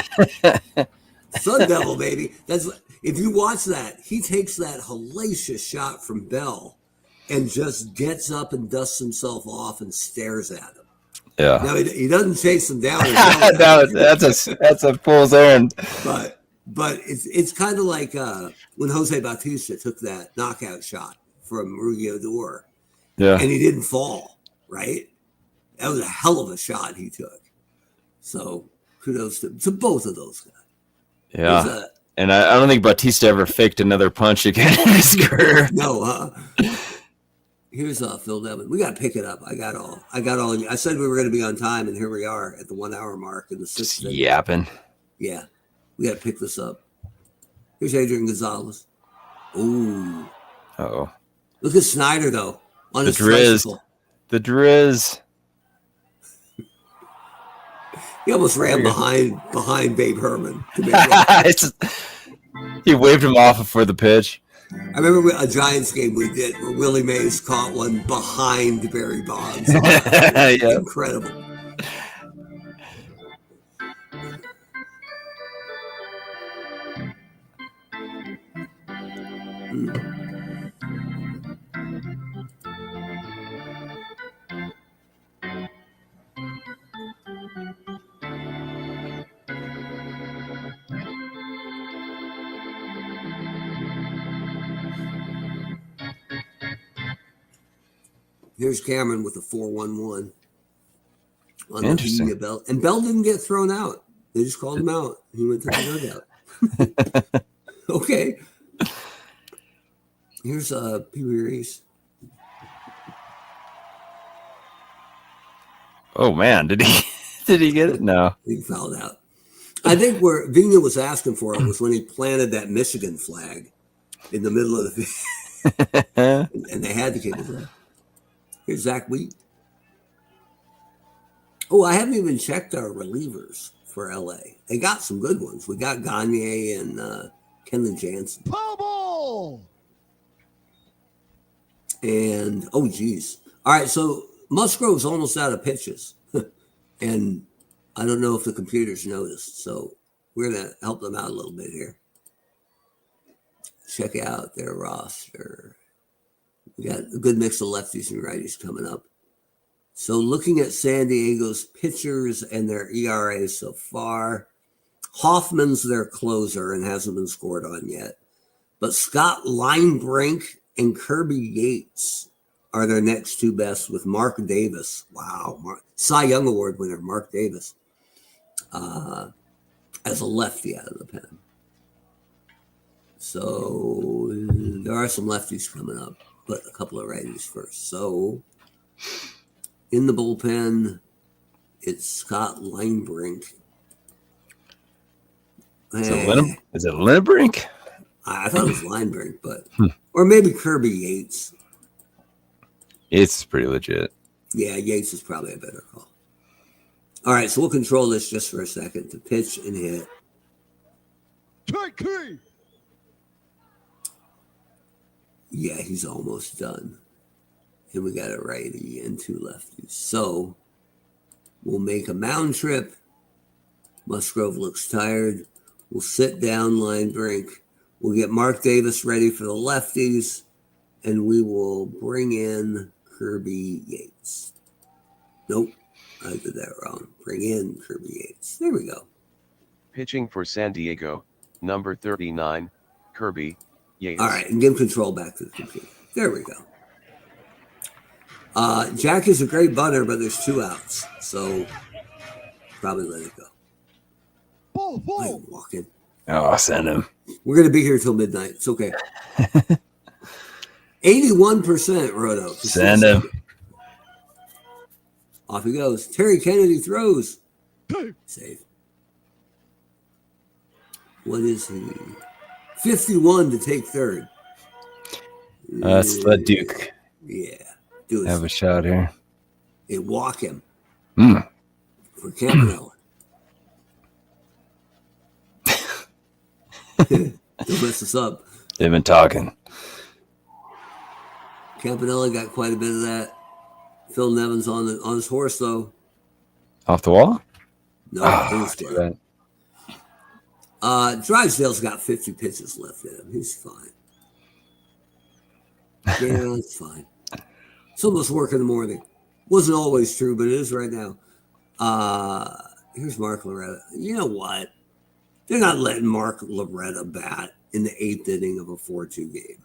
Sun Devil, baby. If you watch that, he takes that hellacious shot from Bell and just gets up and dusts himself off and stares at him. Yeah. Now he doesn't chase him down. No, that's a fool's errand. But it's kind of like when Jose Bautista took that knockout shot from Ruggiero d'Or, Yeah. and he didn't fall, right? That was a hell of a shot he took. So kudos to both of those guys. Yeah. And I don't think Bautista ever faked another punch again in his career. No, here's Phil Nevin. We got to pick it up. I got all. I said we were going to be on time, and here we are at the 1 hour mark in the sixth. Just yapping. Yeah, we got to pick this up. Here's Adrian Gonzalez. Ooh. Oh. Look at Snyder though on The his Driz. tricycle. The Driz. He almost ran behind Babe Herman. He waved him off before the pitch. I remember a Giants game we did where Willie Mays caught one behind Barry Bonds. Yep. Incredible. Here's Cameron with a 4-1-1 on Interesting. the Bell. And Bell didn't get thrown out. They just called him out. He went to the dugout. Okay. Here's Pee Wee Reese. Oh man, did he get it? No. He fouled out. I think where Vigna was asking for it was when he planted that Michigan flag in the middle of the field. And they had to kick it off. Here's Zach Wheat. Oh, I haven't even checked our relievers for LA. They got some good ones. We got Gagne and Kenley Jansen. Powerball! And, oh, geez. All right, so Musgrove's almost out of pitches. And I don't know if the computers noticed. So we're going to help them out a little bit here. Check out their roster. We got a good mix of lefties and righties coming up. So looking at San Diego's pitchers and their ERAs so far, Hoffman's their closer and hasn't been scored on yet. But Scott Linebrink and Kirby Yates are their next two best with Mark Davis. Wow. Cy Young Award winner, Mark Davis, as a lefty out of the pen. So there are some lefties coming up, but a couple of righties first. So in the bullpen, it's Scott Linebrink. Is it Linebrink? I thought it was Linebrink, but or maybe Kirby Yates. It's pretty legit. Yeah, Yates is probably a better call. All right, so we'll control this just for a second to pitch and hit. Take key! Yeah, he's almost done. And we got a righty and two lefties. So we'll make a mound trip. Musgrove looks tired. We'll sit down Linebrink. We'll get Mark Davis ready for the lefties. And we will bring in Kirby Yates. Nope, I did that wrong. Bring in Kirby Yates. There we go. Pitching for San Diego, number 39, Kirby Yates. All right, and give control back to the computer. There we go. Jack is a great bunter, but there's two outs. So probably let it go. Ball, ball! I'm walking. Oh, I'll send him. We're going to be here till midnight. It's okay. 81% Roto. Send him. Off he goes. Terry Kennedy throws. Hey. Save. What is he? 51 to take third. Let's let Duke Yeah. Do have a it. shot here. They walk him Mm. for Campanella. Don't mess us up. They've been talking. Campanella got quite a bit of that. Phil Nevin's on his horse though. Off the wall? No, Oh, too too bad. Drysdale's got 50 pitches left in him. He's fine. Yeah, it's fine. Some of us work in the morning. Wasn't always true, but it is right now. Here's Mark Loretta. You know what? They're not letting Mark Loretta bat in the 8th inning of a 4-2 game.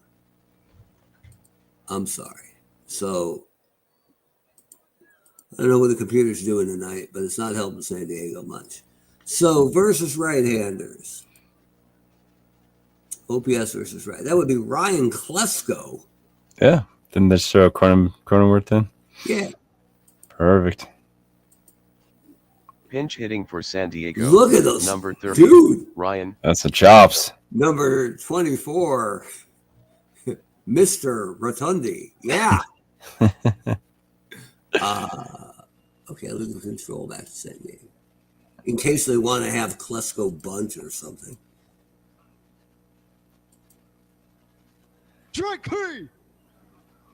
I'm sorry. So I don't know what the computer's doing tonight, but it's not helping San Diego much. So versus right-handers. OPS versus right. That would be Ryan Klesko. Yeah. Didn't they show Cronenworth in? Yeah. Perfect. Pinch hitting for San Diego. Look at those. Number 30, Dude. Ryan. That's the chops. Number 24, Mr. Rotundi. Yeah. Okay, legal control back to San Diego. In case they want to have Klesko bunt or something. Strike three.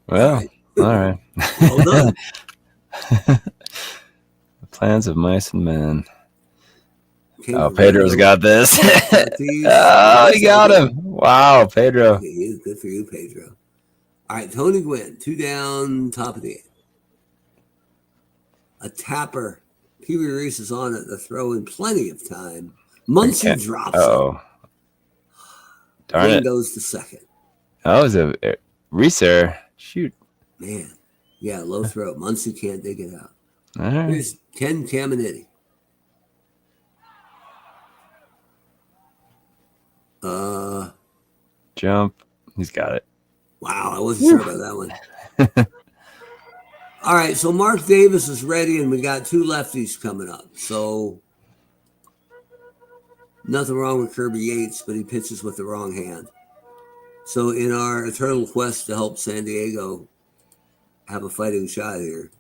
Well, all right. Well done. The plans of mice and men. Okay, Oh, Pedro's got this. Oh, he got him. Wow, Pedro. Okay, good for you, Pedro. All right, Tony Gwynn, 2 down, top of the 8th. A tapper. Pee Wee Reese is on it. The throw in plenty of time. Muncy drops it. Oh, darn Gwynn it. goes to second. That was a Reese there. Shoot. Man. Yeah, low throw. Muncy can't dig it out. All right. Here's Ken Caminiti. Jump. He's got it. Wow, I wasn't sure about that one. All right, so Mark Davis is ready, and we got 2 lefties coming up. So nothing wrong with Kirby Yates, but he pitches with the wrong hand. So in our eternal quest to help San Diego have a fighting shot here,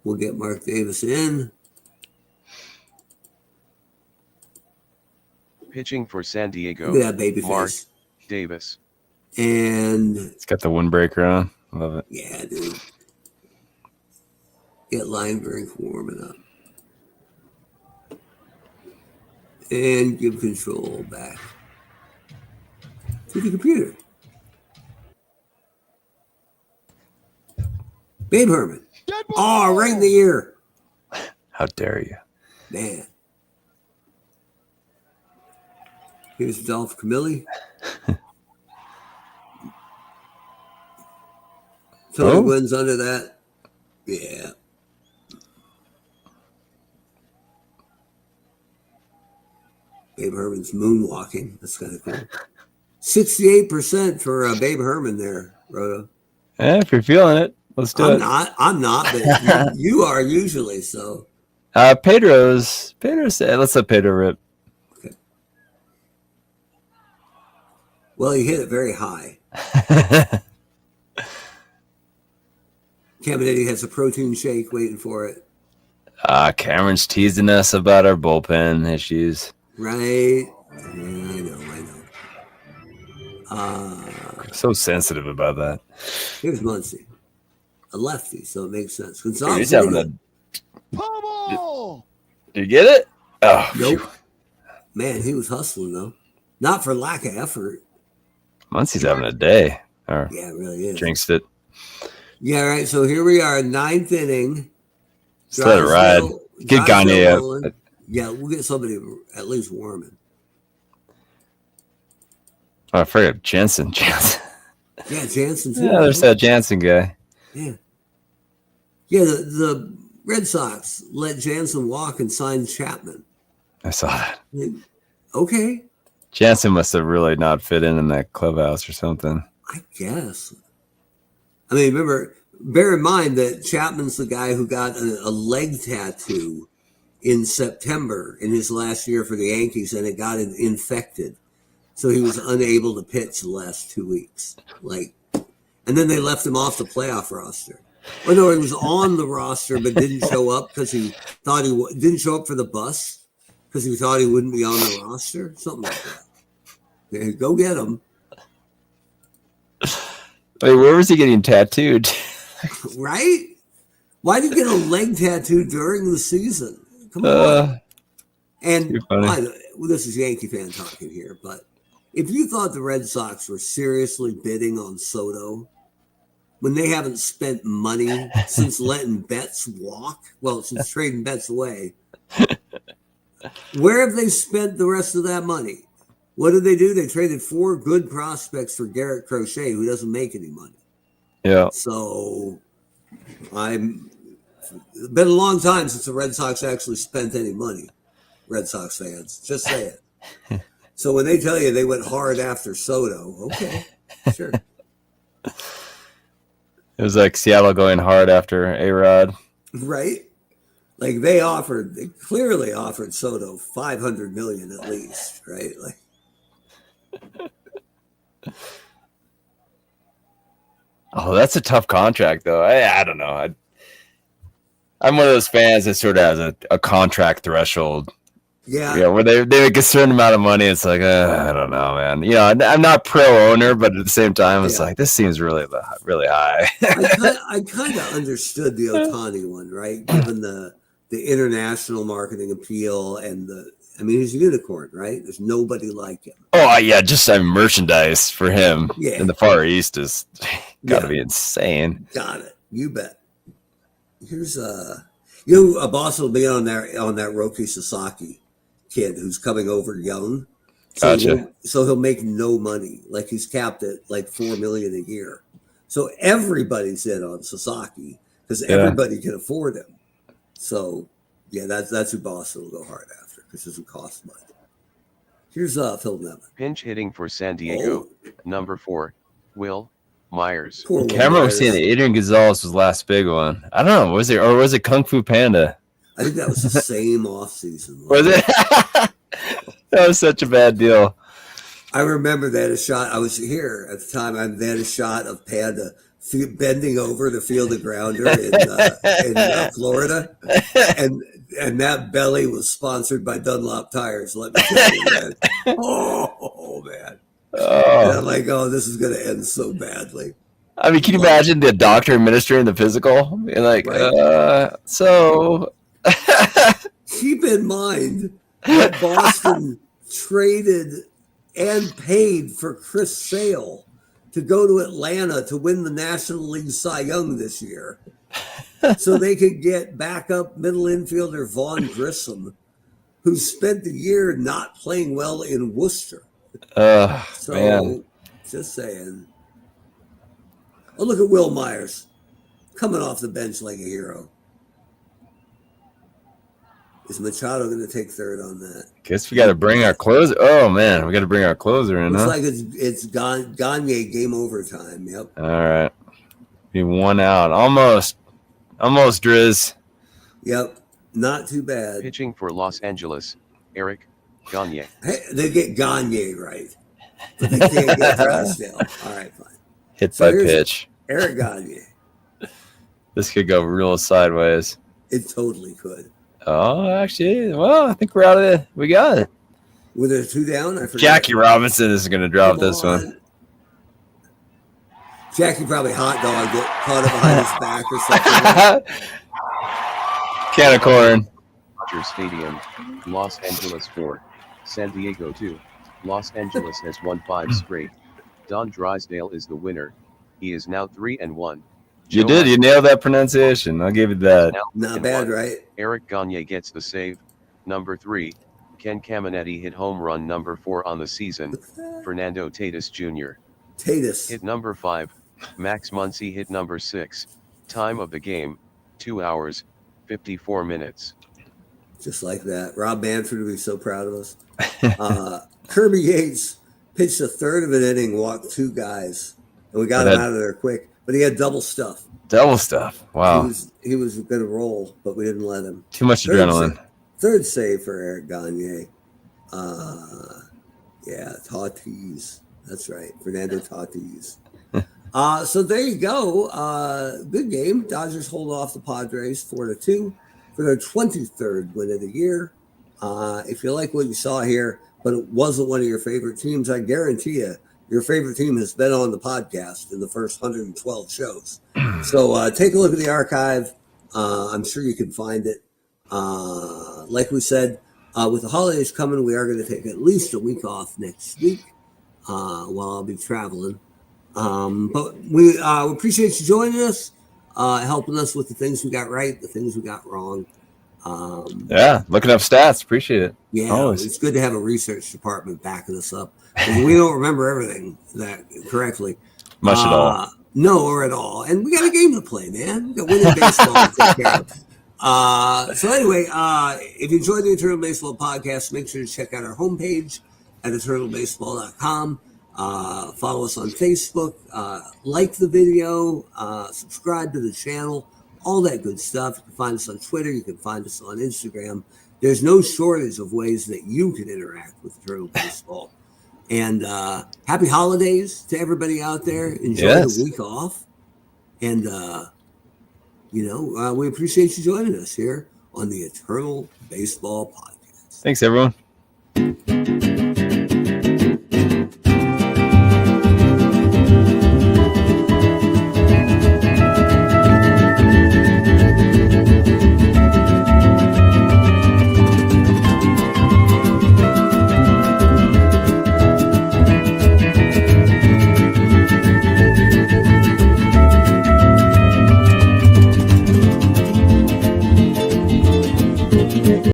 we'll get Mark Davis in. Pitching for San Diego. Look at that baby Mark face. Davis. And He's got the windbreaker on. Love it. yeah, dude. Get line drink warming up. And give control back to the computer. Babe Herman. Dead ball. Oh, right in the ear. How dare you? Man. Here's Dolph Camilli. Tony Gwynn's under that. Yeah. Babe Herman's moonwalking. That's kind of cool. 68% for Babe Herman there, Roto. Yeah, if you're feeling it, let's do it. I'm not, but you are usually, so. Pedro's. Let's let Pedro rip. Okay. Well, he hit it very high. Caminiti has a protein shake waiting for it. Cameron's teasing us about our bullpen issues. Right. I know. So sensitive about that. Here's Muncy. A lefty, so it makes sense. Dude, he's having a... Pummel. Did you get it? Oh, Nope. phew. Man, he was hustling, though. Not for lack of effort. Muncy's having a day. Or Yeah, it really is. jinxed it. Yeah, right. So here we are, 9th inning. Just let it ride. Get Gagne rolling. up. Yeah, we'll get somebody at least warming. Oh, I forgot Jansen. Yeah, Jansen, too. Yeah, there's that Jansen guy. Yeah. Yeah, the Red Sox let Jansen walk and sign Chapman. I saw that. Okay, Jansen must have really not fit in that clubhouse or something. I guess. I mean, bear in mind that Chapman's the guy who got a leg tattoo in September in his last year for the Yankees, and it got infected. So he was unable to pitch the last 2 weeks. And then they left him off the playoff roster. Or no, he was on the roster but didn't show up because he thought didn't show up for the bus because he thought he wouldn't be on the roster. Something like that. Yeah, go get him. Wait, where was he getting tattooed? Right? Why did he get a leg tattoo during the season? Come on. And You're funny. this is Yankee fan talking here, but if you thought the Red Sox were seriously bidding on Soto when they haven't spent money since letting Betts walk, since trading Betts away, where have they spent the rest of that money? What did they do? They traded 4 good prospects for Garrett Crochet, who doesn't make any money. Yeah. So it's been a long time since the Red Sox actually spent any money. Red Sox fans, just say it. So when they tell you they went hard after Soto, okay, sure. It was like Seattle going hard after A-Rod. Right? Like they clearly offered Soto $500 million at least, right? Like, Oh, that's a tough contract, though. I don't know. I'm one of those fans that sort of has a contract threshold. yeah, Where they make a certain amount of money. It's like, I don't know, man. I'm not pro owner, but at the same time, it's like, this seems really, really high. I kind of understood the Ohtani one, right? Given the international marketing appeal and he's a unicorn, right? There's nobody like him. Oh, yeah, just merchandise for him in the Far East is got to be insane. Got it. You bet. Here's a boss will be on that Roki Sasaki kid who's coming over young. So Gotcha. He'll make no money. Like he's capped at like $4 million a year. So everybody's in on Sasaki because everybody can afford him. So yeah, that's who Boston will go hard after because it doesn't cost much. Here's Phil Nevin. Pinch hitting for San Diego, number 4, Will Myers. Cameron was saying Adrian Gonzalez was the last big one. I don't know. Was it Kung Fu Panda? I think that was the same offseason. Was it? That was such a bad deal. I remember they had a shot. I was here at the time. They had a shot of Panda bending over to field a grounder in Florida, and that belly was sponsored by Dunlop tires. Let me tell you, man. Oh man! And I'm like, this is going to end so badly. I mean, can you imagine the doctor administering the physical? You're like, so. Keep in mind that Boston traded and paid for Chris Sale to go to Atlanta to win the National League Cy Young this year, so they could get backup middle infielder Vaughn Grissom, who spent the year not playing well in Worcester. Man. Just saying. Oh, look at Will Myers coming off the bench like a hero. Is Machado going to take third on that? Guess we got to bring our closer. Oh man, we got to bring our closer in. Looks like it's Gagne game over time. Yep. All right, be one out, almost, Driz. Yep, not too bad. Pitching for Los Angeles, Eric Gagne. Hey, they get Gagne right, but they can't get Drysdale. All right, fine. Hit by pitch. Eric Gagne. This could go real sideways. It totally could. Oh, actually, well, I think we're out of it. We got it. With a 2 down, I forgot. Jackie Robinson is going to drop this one. Jackie probably hot dog get caught up behind his back or something. Can of corn. Dodger Stadium, Los Angeles 4, San Diego 2. Los Angeles has won 5 straight. Don Drysdale is the winner. He is now 3-1. You did. You nailed that pronunciation. I'll give you that. Not bad, right? Eric Gagne gets the save. Number 3. Ken Caminetti hit home run number 4 on the season. Fernando Tatis Jr. hit number 5. Max Muncy hit number 6. Time of the game, 2 hours, 54 minutes. Just like that. Rob Manfred would be so proud of us. Kirby Yates pitched a third of an inning, walked 2 guys, and we got him out of there quick. But he had double stuff. Wow. He was going to roll, but we didn't let him. Too much adrenaline. Third save for Eric Gagne. Tatis. That's right. Fernando Tatis. So there you go. Good game. Dodgers hold off the Padres 4-2 for their 23rd win of the year. If you like what you saw here, but it wasn't one of your favorite teams, I guarantee you, your favorite team has been on the podcast in the first 112 shows. So take a look at the archive. I'm sure you can find it. Like we said, with the holidays coming, we are going to take at least a week off next week while I'll be traveling. But we appreciate you joining us, helping us with the things we got right, the things we got wrong. Looking up stats. Appreciate it. Yeah, always. It's good to have a research department backing us up. We don't remember everything that correctly. Much at all. No, or at all. And we got a game to play, man. We got winning baseball to take care of. So anyway, if you enjoyed the Eternal Baseball podcast, make sure to check out our homepage at eternalbaseball.com. Follow us on Facebook. Like the video. Subscribe to the channel. All that good stuff. You can find us on Twitter. You can find us on Instagram. There's no shortage of ways that you can interact with Eternal Baseball. And happy holidays to everybody out there. Enjoy the week off. And, we appreciate you joining us here on the Eternal Baseball Podcast. Thanks, everyone.